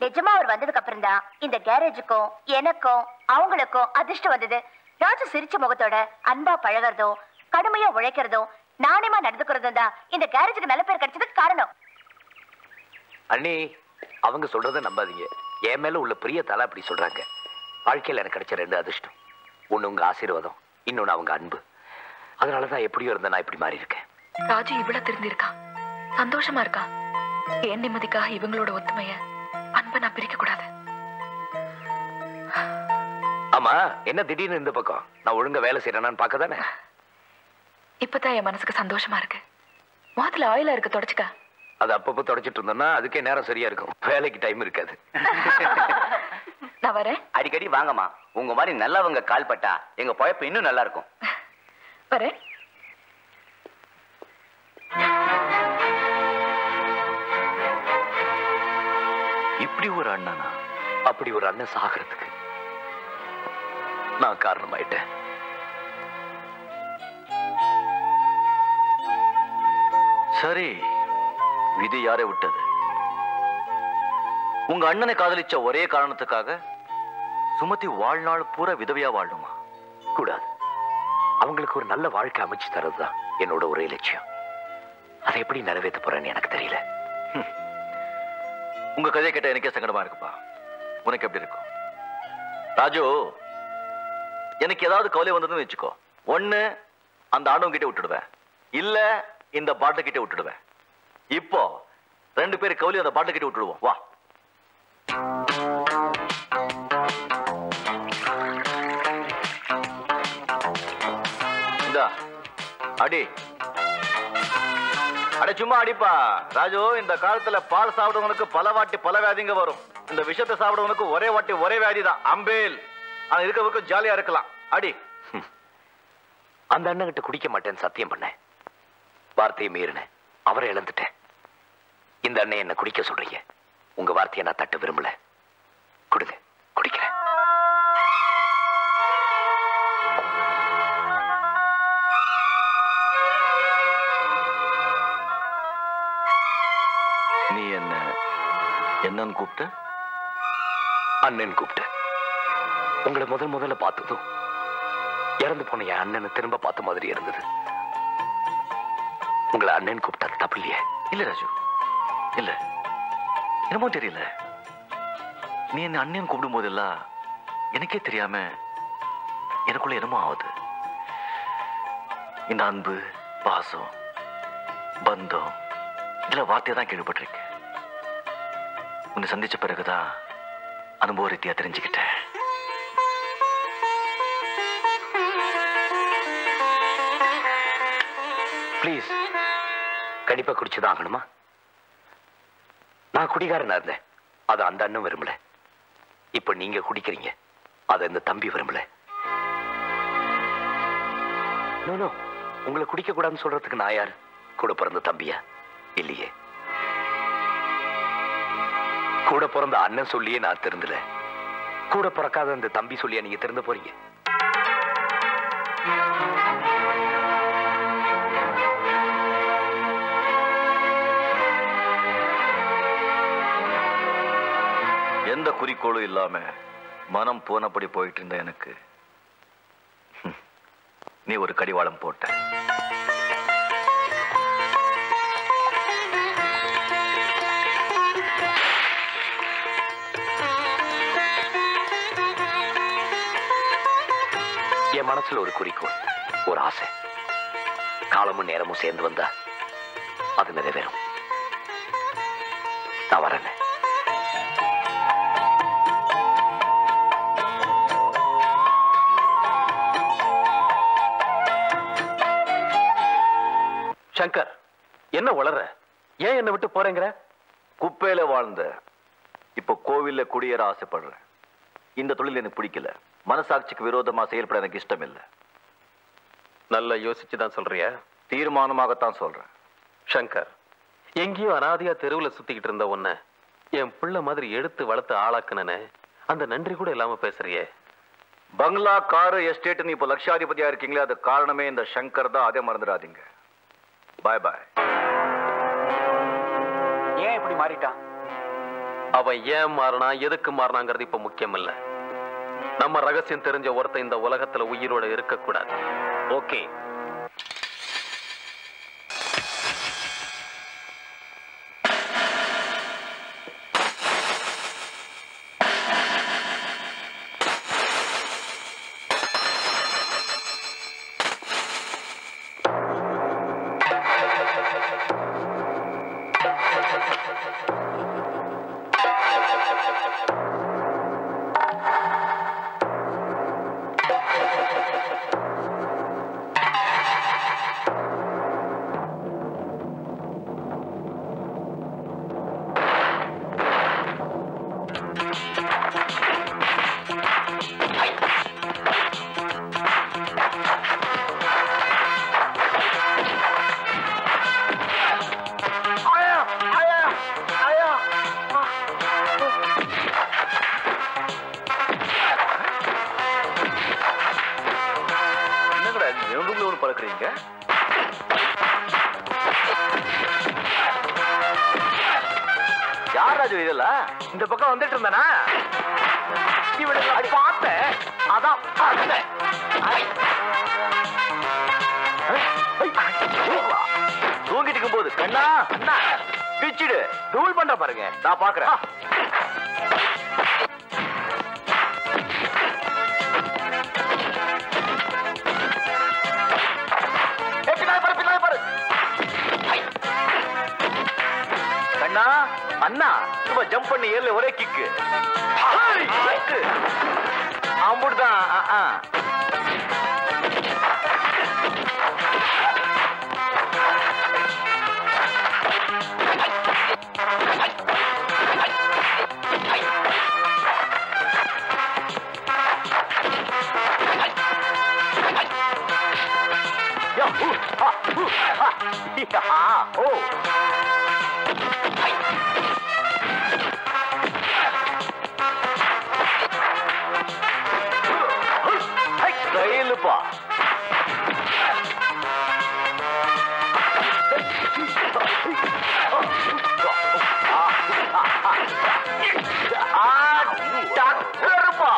நிஜமா அவர் வந்ததுக்கு அப்புறம் தான் இந்த கேரேஜுக்கும் எனக்கும் அவங்களுக்கும் அதிர்ஷ்டம் வந்தது. ராஜு சிரிச்ச முகத்தோட அன்பா பழகிறதும் கடுமையா உழைக்கிறதும் நாணயமா நடந்துக்கிறதும் தான் இந்த கேரேஜுக்கு நல்ல பேர் கிடைச்சதுக்கு காரணம். அண்ணி, அவங்க சொல்றதை நம்பாதீங்க. என் மேல உள்ள பிரியத்தால அப்படி சொல்றாங்க. வாழ்க்கையில் எனக்கு கிடைச்ச 2 அதிர்ஷ்டம். ஒண்ணு உங்க ஆசீர்வாதம், இன்னொன்னு அவங்க அன்பு. அதனாலதான் எப்படியோ இருந்த நான் இப்படி மாறி இருக்கேன். ராஜு இவ்வளவு தெரிஞ்சிருக்கான், சந்தோஷமா இருக்கான். என் நிம்மதிக்காக இவங்களோட ஒத்துமைய அன்பை நான் பிரிக்க கூடாது. ஆமா, என்ன திடீர்னு இந்த பக்கம்? நான் ஒழுங்கா வேலை செய்யறேன்னு பார்க்க தானே. இப்பதான் என் மனசுக்கு சந்தோஷமா இருக்கு. முகத்துல ஆயிலா இருக்கு, தொடச்சுக்க. அது அப்பப்போ தொடச்சிட்டு இருந்தோம்னா அதுக்கே நேரம் சரியா இருக்கும், வேலைக்கு டைம் இருக்காது. நான் வரேன். அடிக்கடி வாங்கம்மா. உங்க மாதிரி நல்லவங்க கால் பட்டா எங்க பொழப்பு இன்னும் நல்லா இருக்கும். வரேன். இப்படி ஒரு அண்ணனா? அப்படி ஒரு அண்ணன் சாகிறதுக்கு நான் காரணமாயிட்டேன். சரி, விதி யாரை விட்டது? உங்க அண்ணனை காதலிச்ச ஒரே காரணத்துக்காக சுமதி வாழ்நாள் பூரா விதவையா வாழணுமா? கூடாது. அவங்களுக்கு ஒரு நல்ல வாழ்க்கை அமைச்சு தரதுதான் என்னோட ஒரே லட்சியம். அதை எப்படி நிறைவேற்ற போறேன்னு எனக்கு தெரியல. உங்க கதையை கேட்ட எனக்கே சங்கடமா இருக்குப்பா. உனக்கு எப்படி இருக்கும்? ராஜு, எனக்கு ஏதாவது கவலை வந்ததுன்னு வச்சுக்கோ, ஒண்ணு அந்த ஆண்டவன் கிட்ட விட்டுடுவேன், இல்ல இந்த பாட்டு கிட்ட விட்டுடுவேன். இப்போ 2 பேர் கவலை அந்த பாட்டு கிட்ட விட்டுடுவோம். வா. இந்தா அடி. அட சும்மா அடிப்பா ராஜு. இந்த காலத்துல பால் சாப்பிடுவனுக்கு பல வாட்டி பல வியாதிங்க வரும். இந்த விஷத்தை சாப்பிடுவனுக்கு ஒரே வாட்டி ஒரே வியாதி தான், அம்பேல். ஆனா இருக்கவருக்கு ஜாலியா இருக்கலாம். அடி. அந்த அண்ணன் கிட்ட குடிக்க மாட்டேன்னு சத்தியம் பண்ணேன். வார்த்தையை மீறினேன், அவரை இழந்துட்டேன். இந்த அண்ணன் என்ன குடிக்க சொல்றீங்க. உங்க வார்த்தையை நான் தட்ட விரும்பல. கொடுங்க, குடிக்கிறேன். நீ என்னன்னு கூப்பிட்ட? அண்ணன் கூப்பிட்ட. உங்களை முதல்ல பார்த்ததும் இறந்து போன என் அண்ணனை திரும்ப பார்த்த மாதிரி இருந்தது. உங்களை அண்ணன் கூப்பிட்டது தப்பு இல்லையே? இல்ல ராஜு, இல்ல. என்னமோ தெரியல, நீ என்ன அண்ணன் கூப்பிடும் போதெல்லாம் எனக்கே தெரியாம எனக்குள்ள என்னமோ ஆகுது. இந்த அன்பு, பாசம், பந்தம், இதுல வார்த்தையை தான் கேள்விப்பட்டிருக்கேன். உன்னை சந்திச்ச பிறகுதான் அனுபவ ரீதியா தெரிஞ்சுக்கிட்டேன். பிளீஸ், கண்டிப்பா குடிச்சுதான் ஆகணுமா? நான் குடிகாரனா இருந்தேன், அது அந்த அண்ணன் விரும்பல. இப்ப நீங்க குடிக்கிறீங்க, அது இந்த தம்பி விரும்பல. நோ, உங்களை குடிக்க கூடாதுன்னு சொல்றதுக்கு நான் யாரு? கூட பிறந்த தம்பியா? இல்லையே. கூட பிறந்த அண்ணன் சொல்லியே நான் திருந்தல. கூட பிறக்காத அந்த தம்பி சொல்லியா நீங்க திருந்த போறீங்க? எந்த குறிக்கோளும் இல்லாம மனம் போனபடி போயிட்டு இருந்த எனக்கு நீ ஒரு கடிவாளம் போட்ட. என் மனசுல ஒரு குறிக்கோள், ஒரு ஆசை. காலமும் நேரமும் சேர்ந்து வந்தா அது நிறைவேறும். நான் வரேன். சங்கர், என்ன வளர்ற? ஏன் என்ன விட்டு போறேங்கிற? குப்பையில வாழ்ந்த இப்ப கோவில்ல குடியேற ஆசைப்படுறேன். இந்த தொழில் எனக்கு பிடிக்கல. மனசாட்சிக்கு விரோதமா செயல்பட எனக்கு இஷ்டம் இல்லை. நல்லா யோசிச்சுதான் சொல்றியா? தீர்மானமாகத்தான் சொல்றேன். சங்கர், எங்கேயோ அனாதையா தெருவுல சுத்திக்கிட்டு இருந்த உன்னை என் பிள்ளை மாதிரி எடுத்து வளர்த்து ஆளாக்குனே, அந்த நன்றி கூட இல்லாம பேசுறியே. பங்களா, காரு, எஸ்டேட் இப்ப லட்சாதிபதியா இருக்கீங்களே, அது காரணமே இந்த சங்கர் தான். அதே மறந்துடாதீங்க. பாய் பாய். ஏன் இப்படி மாறிட்டான்? அவன் ஏன் மாறினா, எதுக்கு மாறினாங்கிறது இப்ப முக்கியம் இல்ல. நம்ம ரகசியம் தெரிஞ்ச ஒருத்தன் இந்த உலகத்துல உயிரோட இருக்கக்கூடாது. ஓகே. பலூன் பறக்குறீங்க? யார் ராஜு இதெல்லாம்? இந்த பக்கம் வந்துட்டு இருந்தானா இவனுக்கு பார்த்தேன், அதான் பார்த்தேன். தூங்கிட்டு இருக்கும் போது கண்ணா அண்ணா பிச்சிடு தூள் பண்ற பாருங்க, நான் பாக்குறேன். கண்ணா அண்ணா சும்மா ஜம்ப் பண்ணி ஏர்ல ஒரே கிக்கு. அம்புடுதான். கையிலுப்பா. டாக்டர்ப்பா.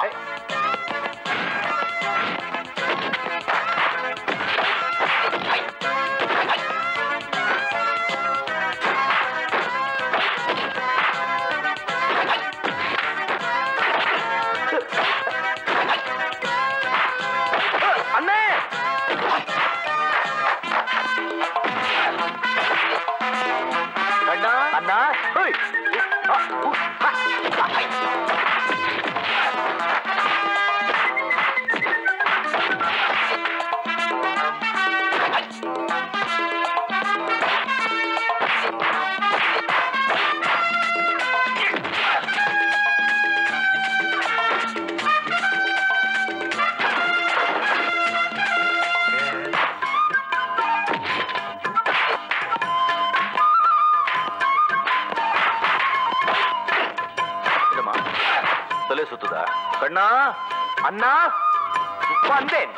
அண்ணே அண்ணா அண்ணா சுத்துதா? கண்ணா அண்ணா வந்தேன்.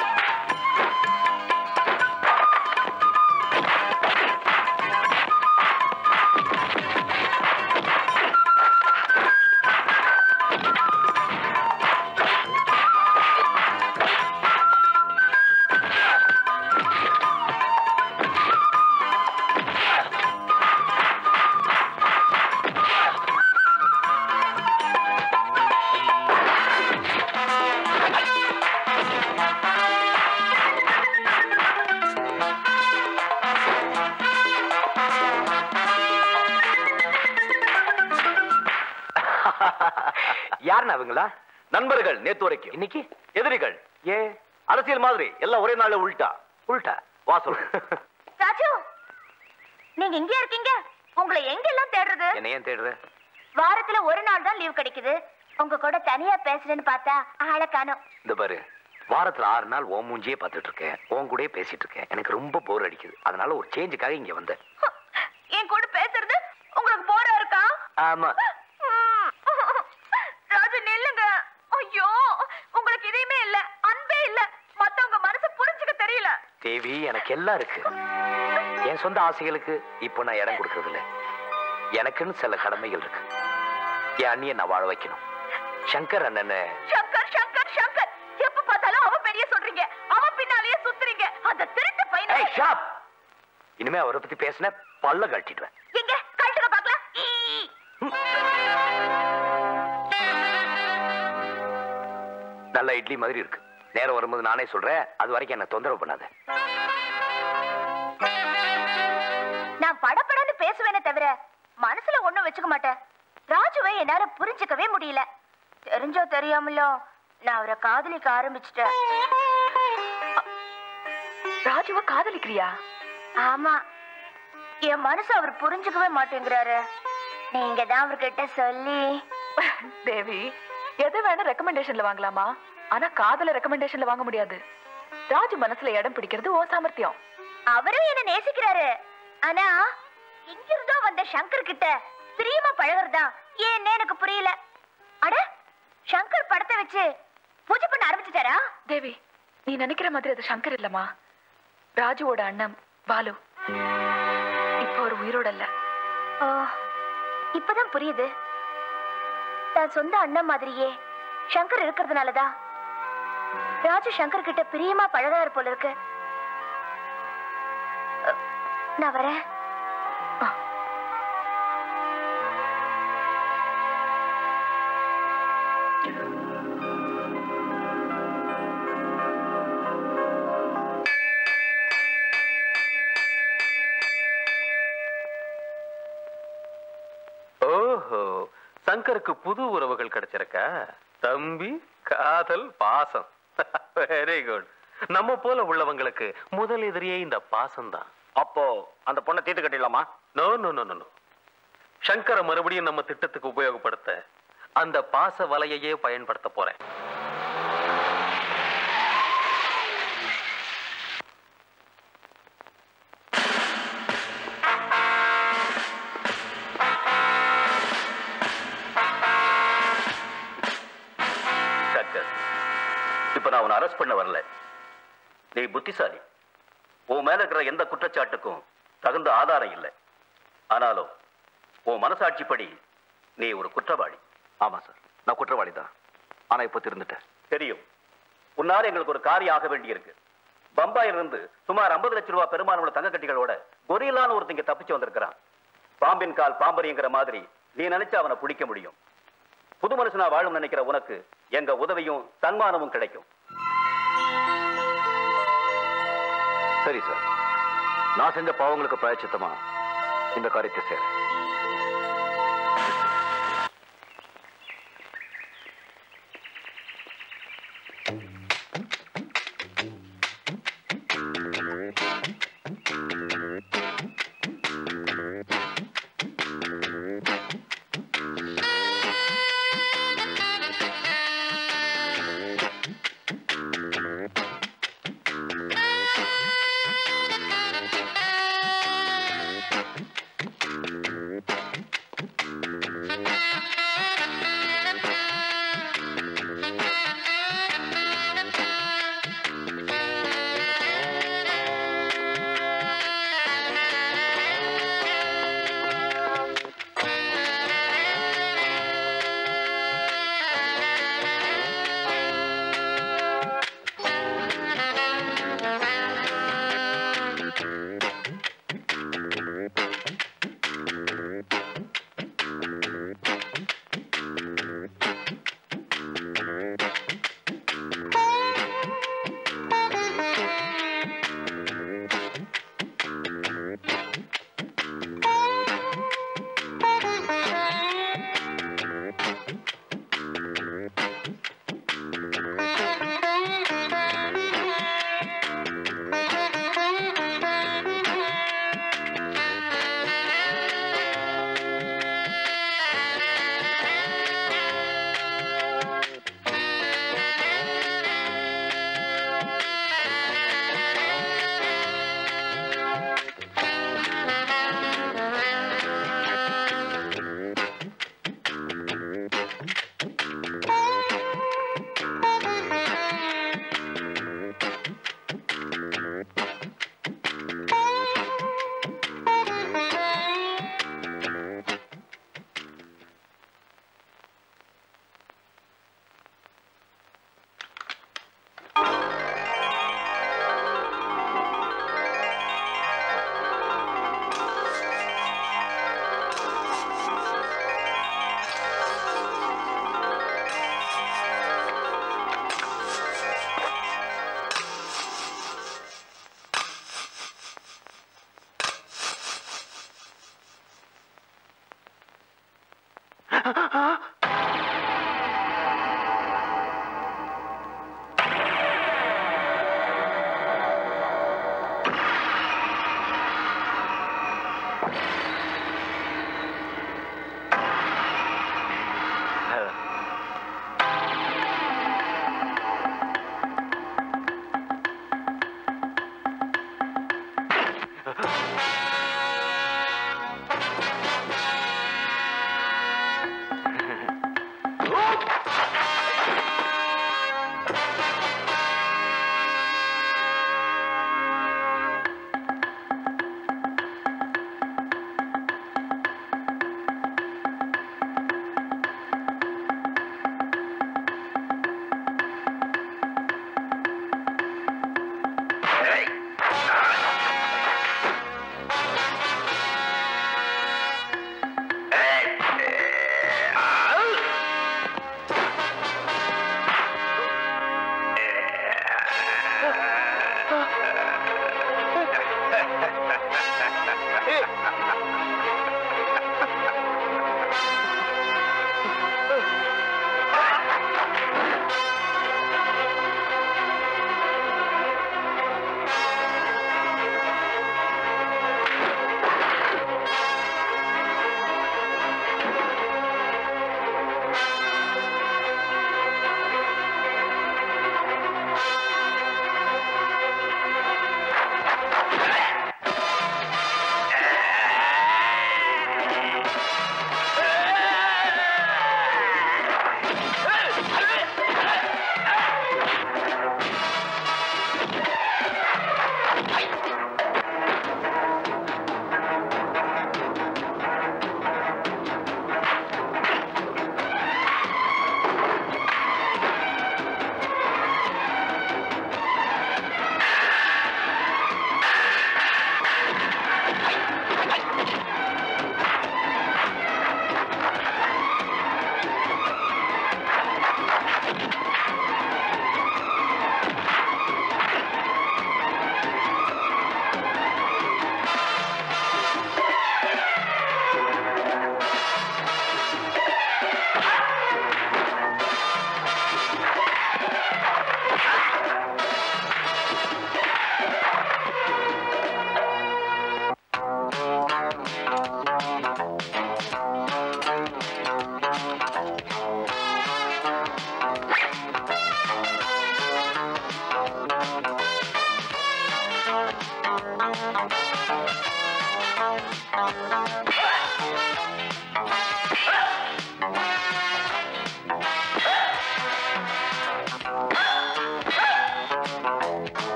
யாருன்னா அவங்களா? நண்பர்கள் நேத்து வரைக்கும், இன்னைக்கு எதிரிகள். ஏ அரசியல் மாதிரி எல்லாம் ஒரே நாள்ல உள்டா. உள்டா வா சொல்லு. ராஜு, நீங்க இங்கே இருக்கீங்க, உங்களை எங்கெல்லாம் தேடுறது? என்ன ஏன் தேடுற? வாரத்துல ஒரு நாள் தான் லீவ் கிடைக்குது. உங்க கூட தனியா பேசுறேன்னு பார்த்தா ஆளை காணோம். இந்த பாரு, வாரத்துல 6 நாள் ஓ மூஞ்சியே பார்த்துட்டு இருக்கேன், உன் கூடயே பேசிட்டு இருக்கேன். எனக்கு ரொம்ப போர் அடிக்குது, அதனால ஒரு சேஞ்சுக்காக இங்க வந்தேன். என் கூட பேசுறது உங்களுக்கு போரா இருக்கா? ஆமா. ராஜு நில்லுங்க. ஐயோ, உங்களுக்கு இதையுமே இல்ல, அன்பே இல்ல, மத்தவங்க மனசு புரிஞ்சுக்க தெரியல. தேவி, எனக்கு எல்லாம் இருக்கு. என் சொந்த ஆசைகளுக்கு இப்போ நான் இடம் கொடுக்கறது இல்ல. எனக்குன்னு சில கடமைகள் இருக்கு. என் அண்ணியை நான் வாழ வைக்கணும். சங்கர் அண்ணன். சங்கர் சங்கர் சங்கர், எப்ப பார்த்தாலும் அவன் பெரிய சொல்றீங்க, அவன் பின்னாலேயே சுத்துறீங்க. அந்த திருட்டு பையனை. இனிமே அவரை பத்தி பேசின பல்ல கட்டிடுவேன். எங்க கழட்டுங்க பார்க்கலாம். நல்ல இட்லி மாதிரி இருக்கு. நேரம் வரும்போது நானே சொல்றேன், அது வரைக்கும் என்ன தொந்தரவு பண்ணாத. நான் படப்படன்னு பேசுவேனே தவிர மனசுல ஒண்ணும் வச்சுக்க மாட்டேன். ராஜுவை என்னால புரிஞ்சுக்கவே முடியல. தெரிஞ்சோ தெரியாமலோ நான் அவரை காதலிக்க ஆரம்பிச்சிட்டேன். ராஜுவை காதலிக்கிறியா? ஆமா, என் மனசு அவர் புரிஞ்சுக்கவே மாட்டேங்கிறாரு. நீங்க தான் அவர்கிட்ட சொல்லி. தேவி, எது வேணா ரெக்கமெண்டேஷன்ல வாங்கலாமா, ஆனா காதல ரெக்கமெண்டேஷன்ல வாங்க முடியாது. ராஜு மனசுல இடம் பிடிக்கிறது ஓ சாமர்த்தியம். அவரும் என்ன நேசிக்கிறாரு, ஆனா இங்கிருந்தோ வந்த சங்கர் கிட்ட பிரியமா பழகுறதா ஏன்னு எனக்கு புரியல. அட, சங்கர் படத்தை வச்சு பூஜை பண்ண ஆரம்பிச்சுட்டாரா? தேவி, நீ நினைக்கிற மாதிரி அது சங்கர் இல்லம்மா. ராஜுவோட அண்ணன் பாலு. இப்போ ஒரு உயிரோட இல்ல. இப்பதான் புரியுது. தான் சொந்த அண்ணன் மாதிரியே சங்கர் இருக்கிறதுனாலதான் ராஜு சங்கர் கிட்ட பிரியமா பழகாரு போல இருக்கு. நான் வரேன். ஓஹோ, சங்கருக்கு புது உறவுகள் கிடைச்சிருக்கா? தம்பி, காதல், பாசம். Very good. நம்ம போல உள்ளவங்களுக்கு முதல் எதிரியே இந்த பாசம் தான். அப்போ அந்த பொண்ணை தீர்த்து கட்டிடலாமா? No no no no. சங்கரை மறுபடியும் நம்ம திட்டத்துக்கு உபயோகப்படுத்த அந்த பாச வலையையே பயன்படுத்த போறேன். இப்ப நான் உன்னை அரெஸ்ட் பண்ண வரல. நீ புத்திசாலி. உன் மேல இருக்கிற எந்த குற்றச்சாட்டுக்கும் தகுந்த ஆதாரம் இல்லை. ஆனாலும் உன் மனசாட்சிப்படி நீ ஒரு குற்றவாளி. ஆமா சார், நான் குற்றவாளி தான். ஆனா இப்ப திருந்துட்டேன். தெரியும். உன்னால எங்களுக்கு ஒரு காரியம் ஆக வேண்டி இருக்கு. பம்பாயிலிருந்து சுமார் 50 லட்சம் ரூபாய் பெருமானமுள்ள தங்க கட்டிகளோட கொரில்லான்னு ஒருத்தங்க தப்பிச்சு வந்திருக்கிறான். பாம்பின் கால் பாம்பரிங்கிற மாதிரி நீ நினைச்சா அவனை பிடிக்க முடியும். புது மனுஷனா வாழும் நினைக்கிற உனக்கு எங்க உதவியும் சன்மானமும் கிடைக்கும். சரி சார், நான் செஞ்ச பாவங்களுக்கு பிராயச்சித்தமா இந்த காரியத்தை செய்றேன்.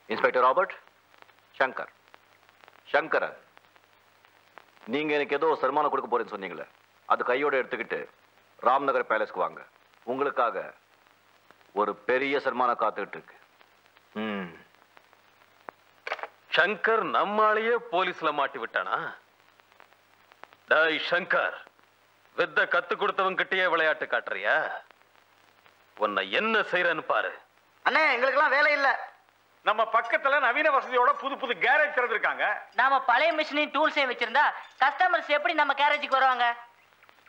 இன்ஸ்பெக்டர் ராபர்ட், சங்கர், சங்கரன், நீங்க எனக்கு ஏதோ சன்மானம் கொடுக்க போறேன்னு சொன்னீங்களே, அது கையோட எடுத்துக்கிட்டு ராம்நகர் பேலஸ்க்கு வாங்க. உங்களுக்காக ஒரு பெரிய சன்மானம் காத்துக்கிட்டு இருக்கு. சங்கர் நம்மாலேயே போலீஸ்ல மாட்டி விட்டானா? டேய் சங்கர், வித்த கத்து கொடுத்தவங்க கிட்டயே விளையாட்டு காட்டுறியா? உன்னை என்ன செய்யறன்னு பாரு. அண்ணே, எங்களுக்கெல்லாம் வேலை இல்ல. நம்ம பக்கத்துல நவீன வசதியோட புது புது கேரேஜ் திறந்திருக்காங்க. நாம பழைய மிஷினையும் டூல்ஸையும் வச்சிருந்தா கஸ்டமர்ஸ் எப்படி நம்ம கேரேஜுக்கு வருவாங்க?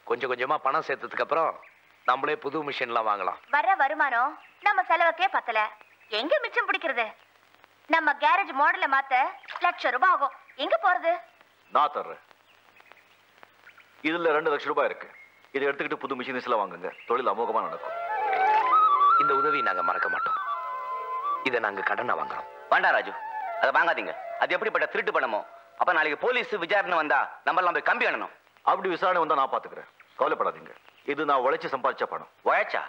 கொஞ்சம் கொஞ்சமா பணம் சேர்த்ததுக்கு அப்புறம் நம்மளே புது மிஷின்லாம் வாங்கலாம். வர்ற வருமானம் நம்ம செலவுக்கே பத்தல, எங்க மிச்சம் பிடிக்கிறது? நம்ம கேரேஜ் மாடலை மாத்த ₹1,00,000 ஆகும். எங்க போறது? நான் தர்றேன். இதுல ₹2,00,000 இருக்கு. இதை எடுத்துக்கிட்டு புது மிஷின்ஸ் எல்லாம் வாங்குங்க. தொழில் அமோகமா நடக்கும். இந்த உதவி நாங்க மறக்க மாட்டோம். இதை நாங்க கடனை வாங்குறோம். வேண்டாம் ராஜு, அதை வாங்காதீங்க. அது எப்படிப்பட்ட திருட்டு பணமோ? அப்ப நாளைக்கு போலீஸ் விசாரணை வந்தா நம்ம எல்லாம் போய் கம்பி அண்ணணும். அப்படி விசாரணை வந்தா நான் பாத்துக்கிறேன், கவலைப்படாதீங்க. இது நான் உழைச்சு சம்பாதிச்ச பணம். உழைச்சா?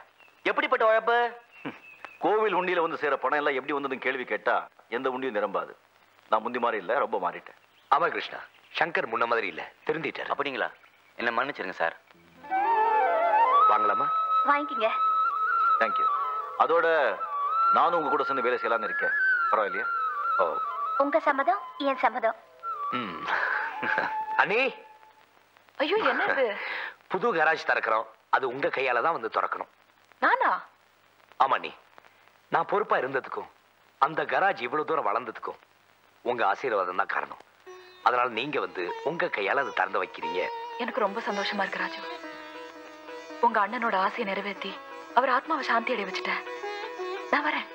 எப்படிப்பட்ட உழைப்பு? கோவில் உண்டியில வந்து சேர பணம் எல்லாம் எப்படி வந்ததுன்னு கேள்வி கேட்டா எந்த உண்டியும் நிரம்பாது. நான் முந்தி மாதிரி இல்ல, ரொம்ப மாறிட்டேன். ஆமா கிருஷ்ணா, சங்கர் முன்ன மாதிரி இல்ல, திருந்திட்டார். அப்படிங்களா? என்ன மன்னிச்சிருங்க சார். வாங்கலாமா? வாங்கிக்கங்க. தேங்க்யூ. அதோட நானும் உங்க கூட சேர்ந்து வேலை செய்யலாம்னு இருக்கேன். பரவாயில்லையா? ஓ, உங்க சம்மதம் என் சம்மதம். அண்ணி, ஐயோ என்னது? புது கராஜ் திறக்கிறோம். அது உங்க கையால தான் வந்து திறக்கணும். நானா? ஆமா நீ. நான் பொறுப்பா இருந்ததுக்கும் அந்த கராஜ் இவ்வளவு தூரம் வளர்ந்ததுக்கும் உங்க ஆசீர்வாதம் தான் காரணம். அதனால நீங்க வந்து உங்க கையால அதை திறந்து வைக்கிறீங்க. எனக்கு ரொம்ப சந்தோஷமா இருக்கு ராஜு. உங்க அண்ணனோட ஆசையை நிறைவேற்றி அவர் ஆத்மாவை சாந்தி அடைய வச்சுட்டேன். நான் வரேன்.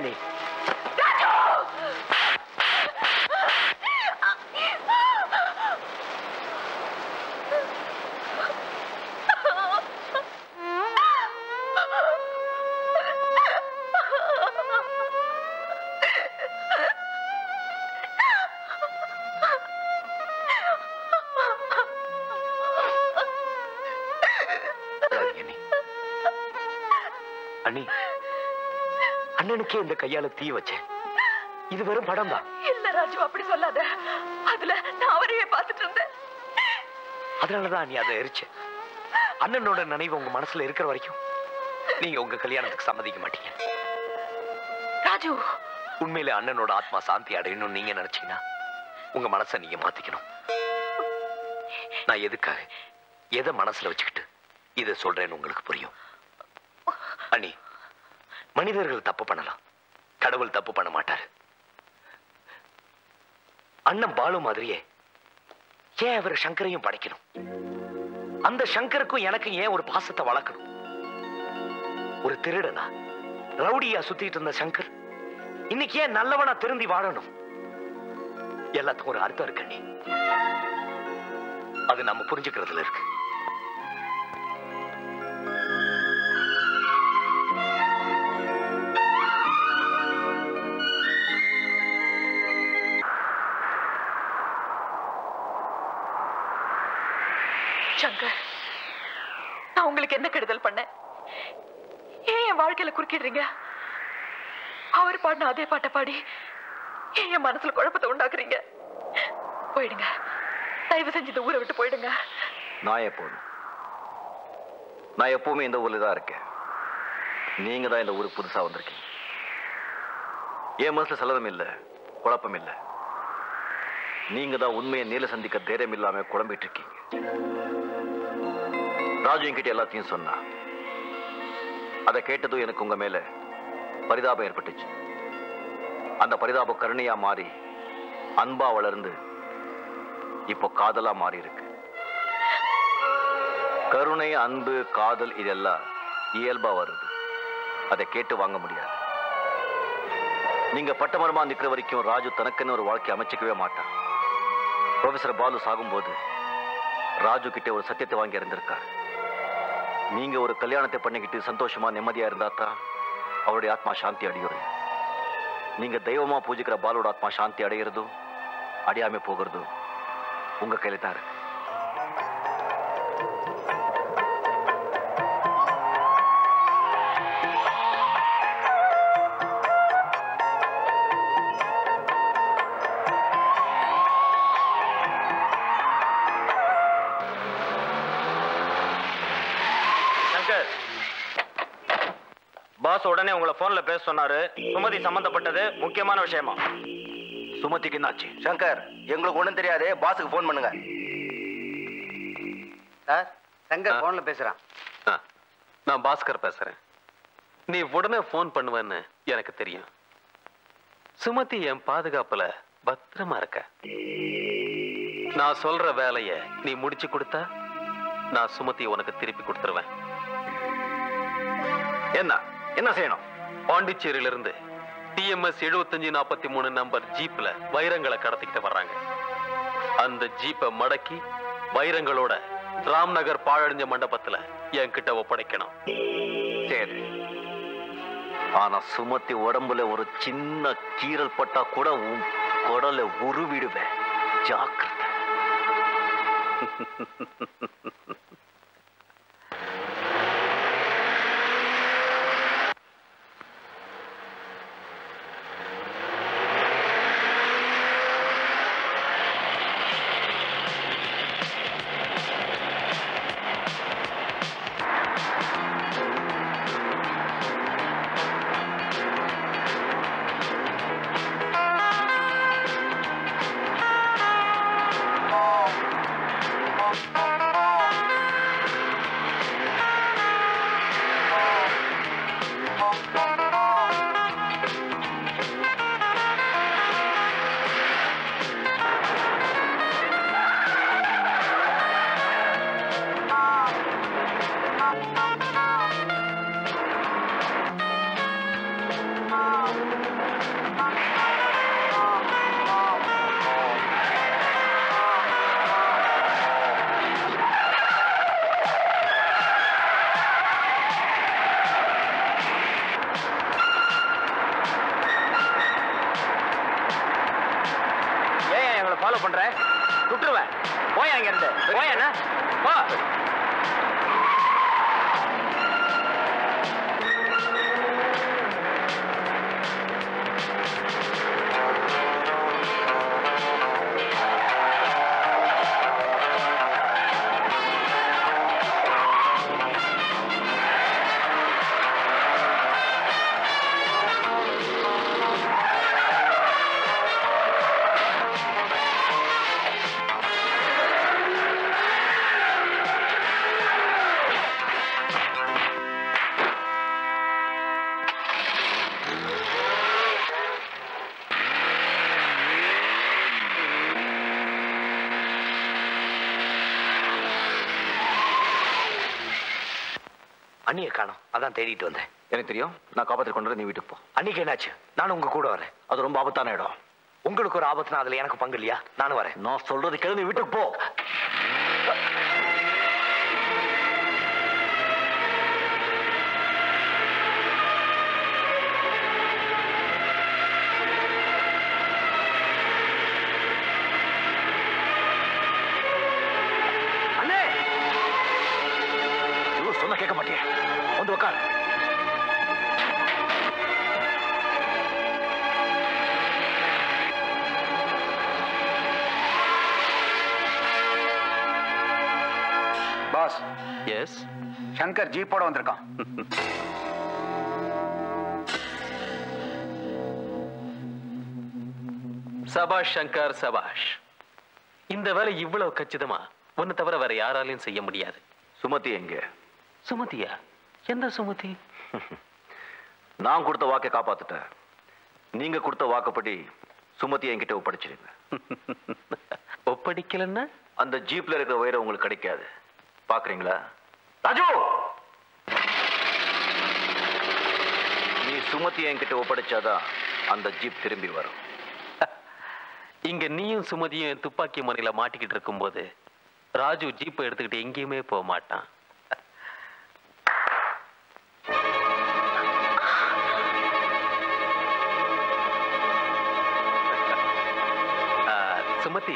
அண்ணி. அண்ணி, அண்ணனுக்கே இந்த கையால தீ வச்சேன். இது வெறும் படம் தான். இல்ல ராஜு, அப்படி சொல்லாத. அதுல நான் அவரையே பார்த்துட்டு இருந்தேன். அதனாலதான் நீ அதை எரிச்ச. அண்ணனோட நினைவு உங்க மனசுல இருக்கிற வரைக்கும் நீங்க உங்க கல்யாணத்துக்கு சம்மதிக்க மாட்டீங்க. ராஜு, உண்மையில அண்ணனோட ஆத்மா சாந்தி அடையணும் நீங்க நினைச்சீங்கன்னா உங்க மனசை நீங்க மாத்திக்கணும். நான் எதுக்காக எதை மனசுல வச்சுக்கிட்டு இதை சொல்றேன்னு உங்களுக்கு புரியும். அண்ணி, மனிதர்கள் தப்பு பண்ணலாம், கடவுள் தப்பு பண்ண மாட்டாரு. அண்ணன் பாலு மாதிரியே ஏன் அவர் சங்கரையும் படைக்கணும்? அந்த சங்கருக்கும் எனக்கு ஏன் ஒரு பாசத்தை வளர்க்கணும்? ஒரு திருடனா ரவுடியா சுத்திட்டு இருந்த சங்கர் இன்னைக்கு ஏன் நல்லவனா திருந்தி வாழணும்? எல்லாத்துக்கும் ஒரு அர்த்தம் இருக்கு அண்ணி. அது நம்ம புரிஞ்சுக்கிறதுல இருக்கு. சங்கர், நான் உங்களுக்கு என்ன கெடுதல் பண்ணேன்? ஏன் என் வாழ்க்கையில குறுக்கிடுறீங்க? அவர் பாடின அதே பாட்டை பாடி ஏன் என் மனசுல குழப்பத்தை உண்டாக்குறீங்க? போயிடுங்க, தயவு செஞ்சு இந்த ஊரை விட்டு போயிடுங்க. நான் எப்பவுமே இந்த ஊர்ல தான் இருக்கேன். நீங்க தான் இந்த ஊருக்கு புதுசா வந்திருக்கீங்க. என் மனசுல சலனம் இல்ல, குழப்பம் இல்ல. நீங்க தான் உண்மையை நேரில் சந்திக்க தைரியம் இல்லாம குழம்பிட்டு இருக்கீங்க. ராஜு என்கிட்ட எல்லாத்தையும் சொன்னா. அதை கேட்டதும் எனக்கு உங்க மேல பரிதாபம் ஏற்பட்டுச்சு. அந்த பரிதாபம் கருணையா மாறி அன்பா வளர்ந்து இப்போ காதலா மாறி இருக்கு. கருணை, அன்பு, காதல் இதெல்லாம் இயல்பா வருது. அதை கேட்டு வாங்க முடியாது. நீங்க பட்டமரமா நிக்கிற வரைக்கும் ராஜு தனக்குன்னு ஒரு வாழ்க்கை அமைச்சிக்கவே மாட்டான். ப்ரொஃபசர் பாலு சாகும்போது ராஜு கிட்ட ஒரு சத்தியத்தை வாங்கி இருந்திருக்காரு. நீங்க ஒரு கல்யாணத்தை பண்ணிக்கிட்டு சந்தோஷமா நிம்மதியா இருந்தா தான் அவருடைய ஆத்மா சாந்தி அடையும். நீங்க தெய்வமா பூஜிக்கிற பாலோட ஆத்மா சாந்தி அடைகிறதும் அடையாம போகிறதும் உங்க கையில தான் இருக்கு. பாஸ் உடனே உங்களை போன்ல பேச சொன்னாரு. சுமதி சம்பந்தப்பட்டது முக்கியமான விஷயமா. சுமதிக்கு என்னாச்சு? சங்கர், எங்களுக்கு ஒண்ணும் தெரியாது, பாஸுக்கு போன் பண்ணுங்க. சார், சங்கர் போன்ல பேசுறான். நான் பாஸ்கர் பேசுறேன். நீ உடனே போன் பண்ணுவேன்னு எனக்கு தெரியும். சுமதி என் பாதுகாப்புல பத்திரமா இருக்க. நான் சொல்ற வேலைய நீ முடிச்சு கொடுத்தா நான் சுமதியை உனக்கு திருப்பி கொடுத்துருவேன். என்ன செய்யணும்? பாண்டிச்சேரியில இருந்து TMS 7543 நம்பர் ஜீப்ல வைரங்களை கடத்திக்கிட்டு வர்றாங்க. அந்த ஜீப்பை மடக்கி வைரங்களோட ராம்நகர் பாழடைஞ்ச மண்டபத்துல என்கிட்ட ஒப்படைக்கணும். சரி. ஆனா சுமதி உடம்புல ஒரு சின்ன கீறல் பட்டா கூட உன் குடலை உருவிடுவேன். ஜாக்கிரதை. எங்களை ஃபாலோ பண்ற? சுட்டுருவேன். போய் அங்க இருந்து போய் என்ன போ. அண்ணியை காணோம், அதான் தேடிட்டு வந்தேன். எனக்கு தெரியும், நான் காப்பாற்றி கொண்டு நீ வீட்டுக்கு போ. அன்னைக்கு என்னாச்சு? நானும் உங்க கூட வரேன். அது ரொம்ப ஆபத்தான இடம். உங்களுக்கு ஒரு ஆபத்துனா அதுல எனக்கு பங்கு இல்லையா? நானும் வரேன். நான் சொல்றது கேளு, நீ வீட்டுக்கு போ. அண்ணே, சொன்ன கேட்க மாட்டேன். வந்து உட்கார். பாஸ், எஸ், சங்கர் ஜீப்போட வந்திருக்கான். சபாஷ் சங்கர், சபாஷ். இந்த வேலை இவ்வளவு கச்சிதமா ஒன்னு தவிர வேற யாராலையும் செய்ய முடியாது. சுமதி எங்க? சுமதியா? எந்த சுமதி? நான் கொடுத்த வாக்கை காப்பாத்துட்டேன். நீங்க கொடுத்த வாக்குப்படி சுமதியை என்கிட்ட ஒப்படைச்சிருங்க. ஒப்படைக்கலன்னா அந்த ஜீப்ல இருக்கிற வயிறு உங்களுக்கு கிடைக்காது. பாக்குறீங்களா? ராஜு, நீ சுமதியை என்கிட்ட ஒப்படைச்சாதான் அந்த ஜீப் திரும்பி வரும். இங்க நீயும் சுமதியும் துப்பாக்கி முனையில மாட்டிக்கிட்டு இருக்கும் போது ராஜு ஜீப்பை எடுத்துக்கிட்டு எங்கேயுமே போக மாட்டான். சுமதி,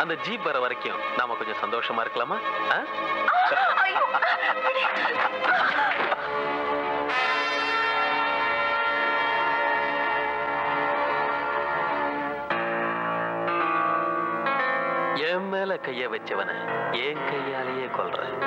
அந்த ஜீப் வர வரைக்கும் நாம கொஞ்சம் சந்தோஷமா இருக்கலாமா? என் மேல கைய வச்சவன என் கையாலேயே கொல்றேன்.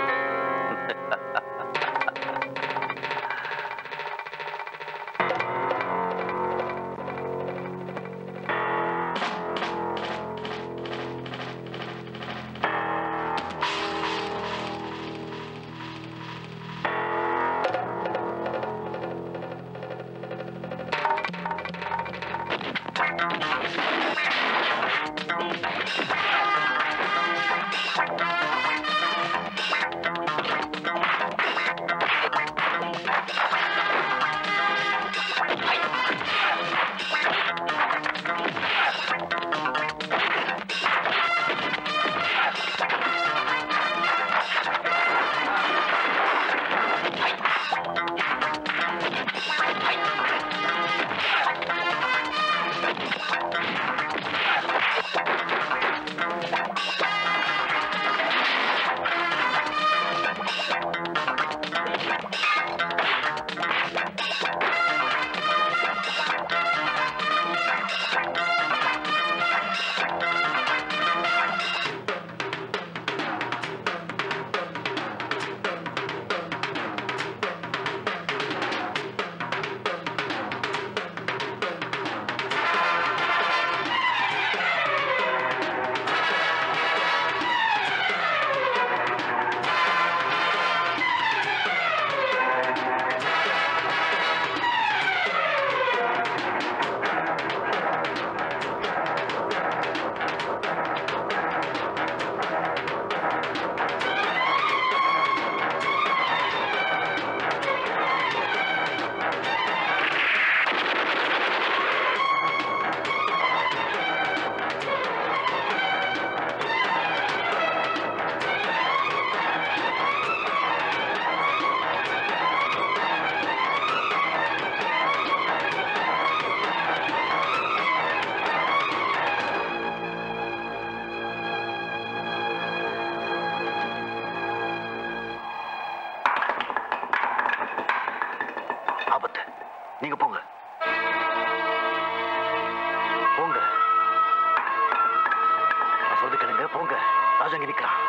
இன்ஸ்பெக்டர் போங்க, ராஜா அங்க நிக்கிறான்.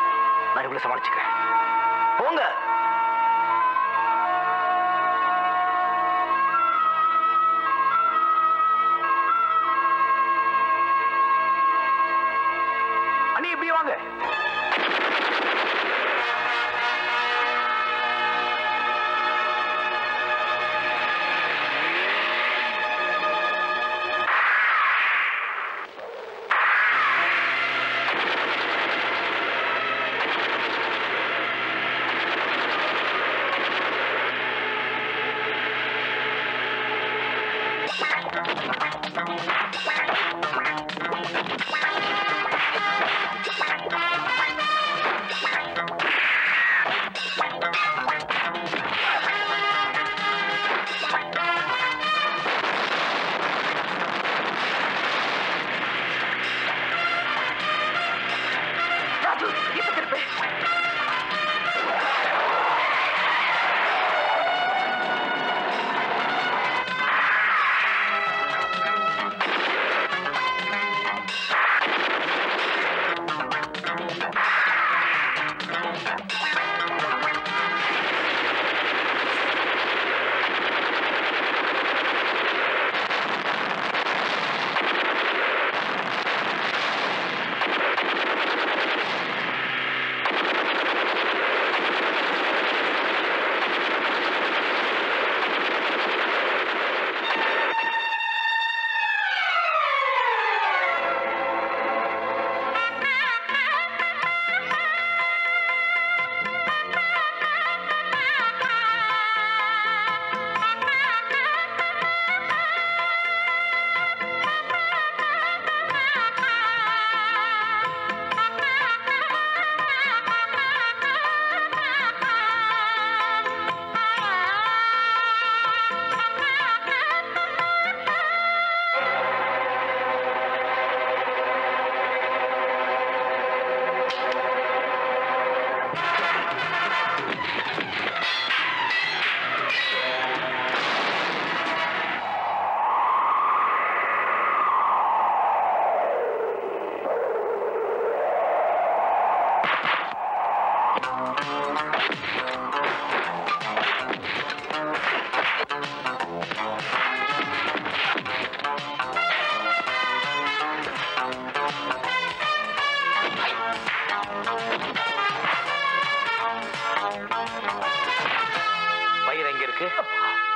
நான் இவ்வளவு சமாளிச்சுக்கிறேன். போங்க. அண்ணி இப்படி வாங்க.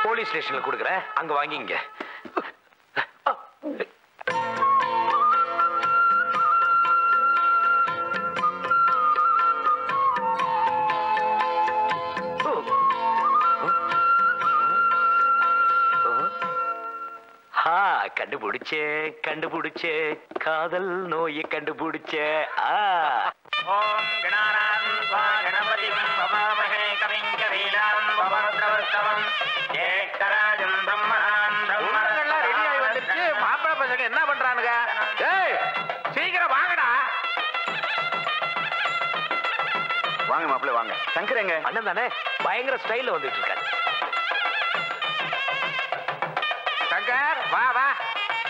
போலீஸ் ஸ்டேஷன்ல கொடுக்குறேன், அங்க வாங்கிங்க. கண்டுபிடிச்சே கண்டுபிடிச்சே காதல் நோயை கண்டுபிடிச்சே. ஓம் கணபதி பவாமஹே கவிம் கவீனாம் பவத்ரவஸ்தவம் ஏகராஜம் பிரம்மணாம் பிரம்மணெல்லாம் ரெடி ஆகி வந்துருச்சு. மாப்பிள்ளை பசங்க என்ன பண்றானுங்க? ஏய் சீக்கிரம் வாங்கடா. வாங்க மாப்பிள்ளை வாங்க. சங்கரங்க அண்ணன் தானே, பயங்கர ஸ்டைல்ல வந்துட்டு இருக்காரு. சங்கர் வா வா,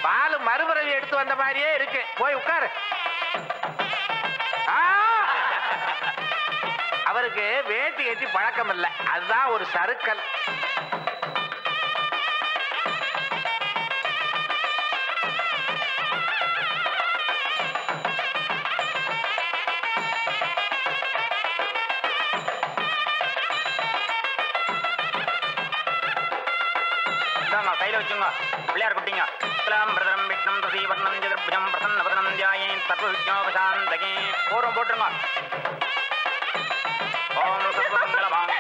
பால் மறுபிறவி எடுத்து வந்த மாதிரியே இருக்கு, போய் உட்காரு. அவருக்கு வேட்டி கட்டி பழக்கம் இல்லை, அதுதான் ஒரு சறுக்கல். கையில வச்சுங்க, பிள்ளையார் குட்டிங்க. பிரதரம் விஷ்ணம் தசீவர்ணம் ஜெகர்புஜம் பிரசன்னவதனம் தியாயேன் சர்வவிக்னோபசாந்தகே. பூர்வம் போட்டுருங்க. ஓம் சர்வமங்கலமாங்க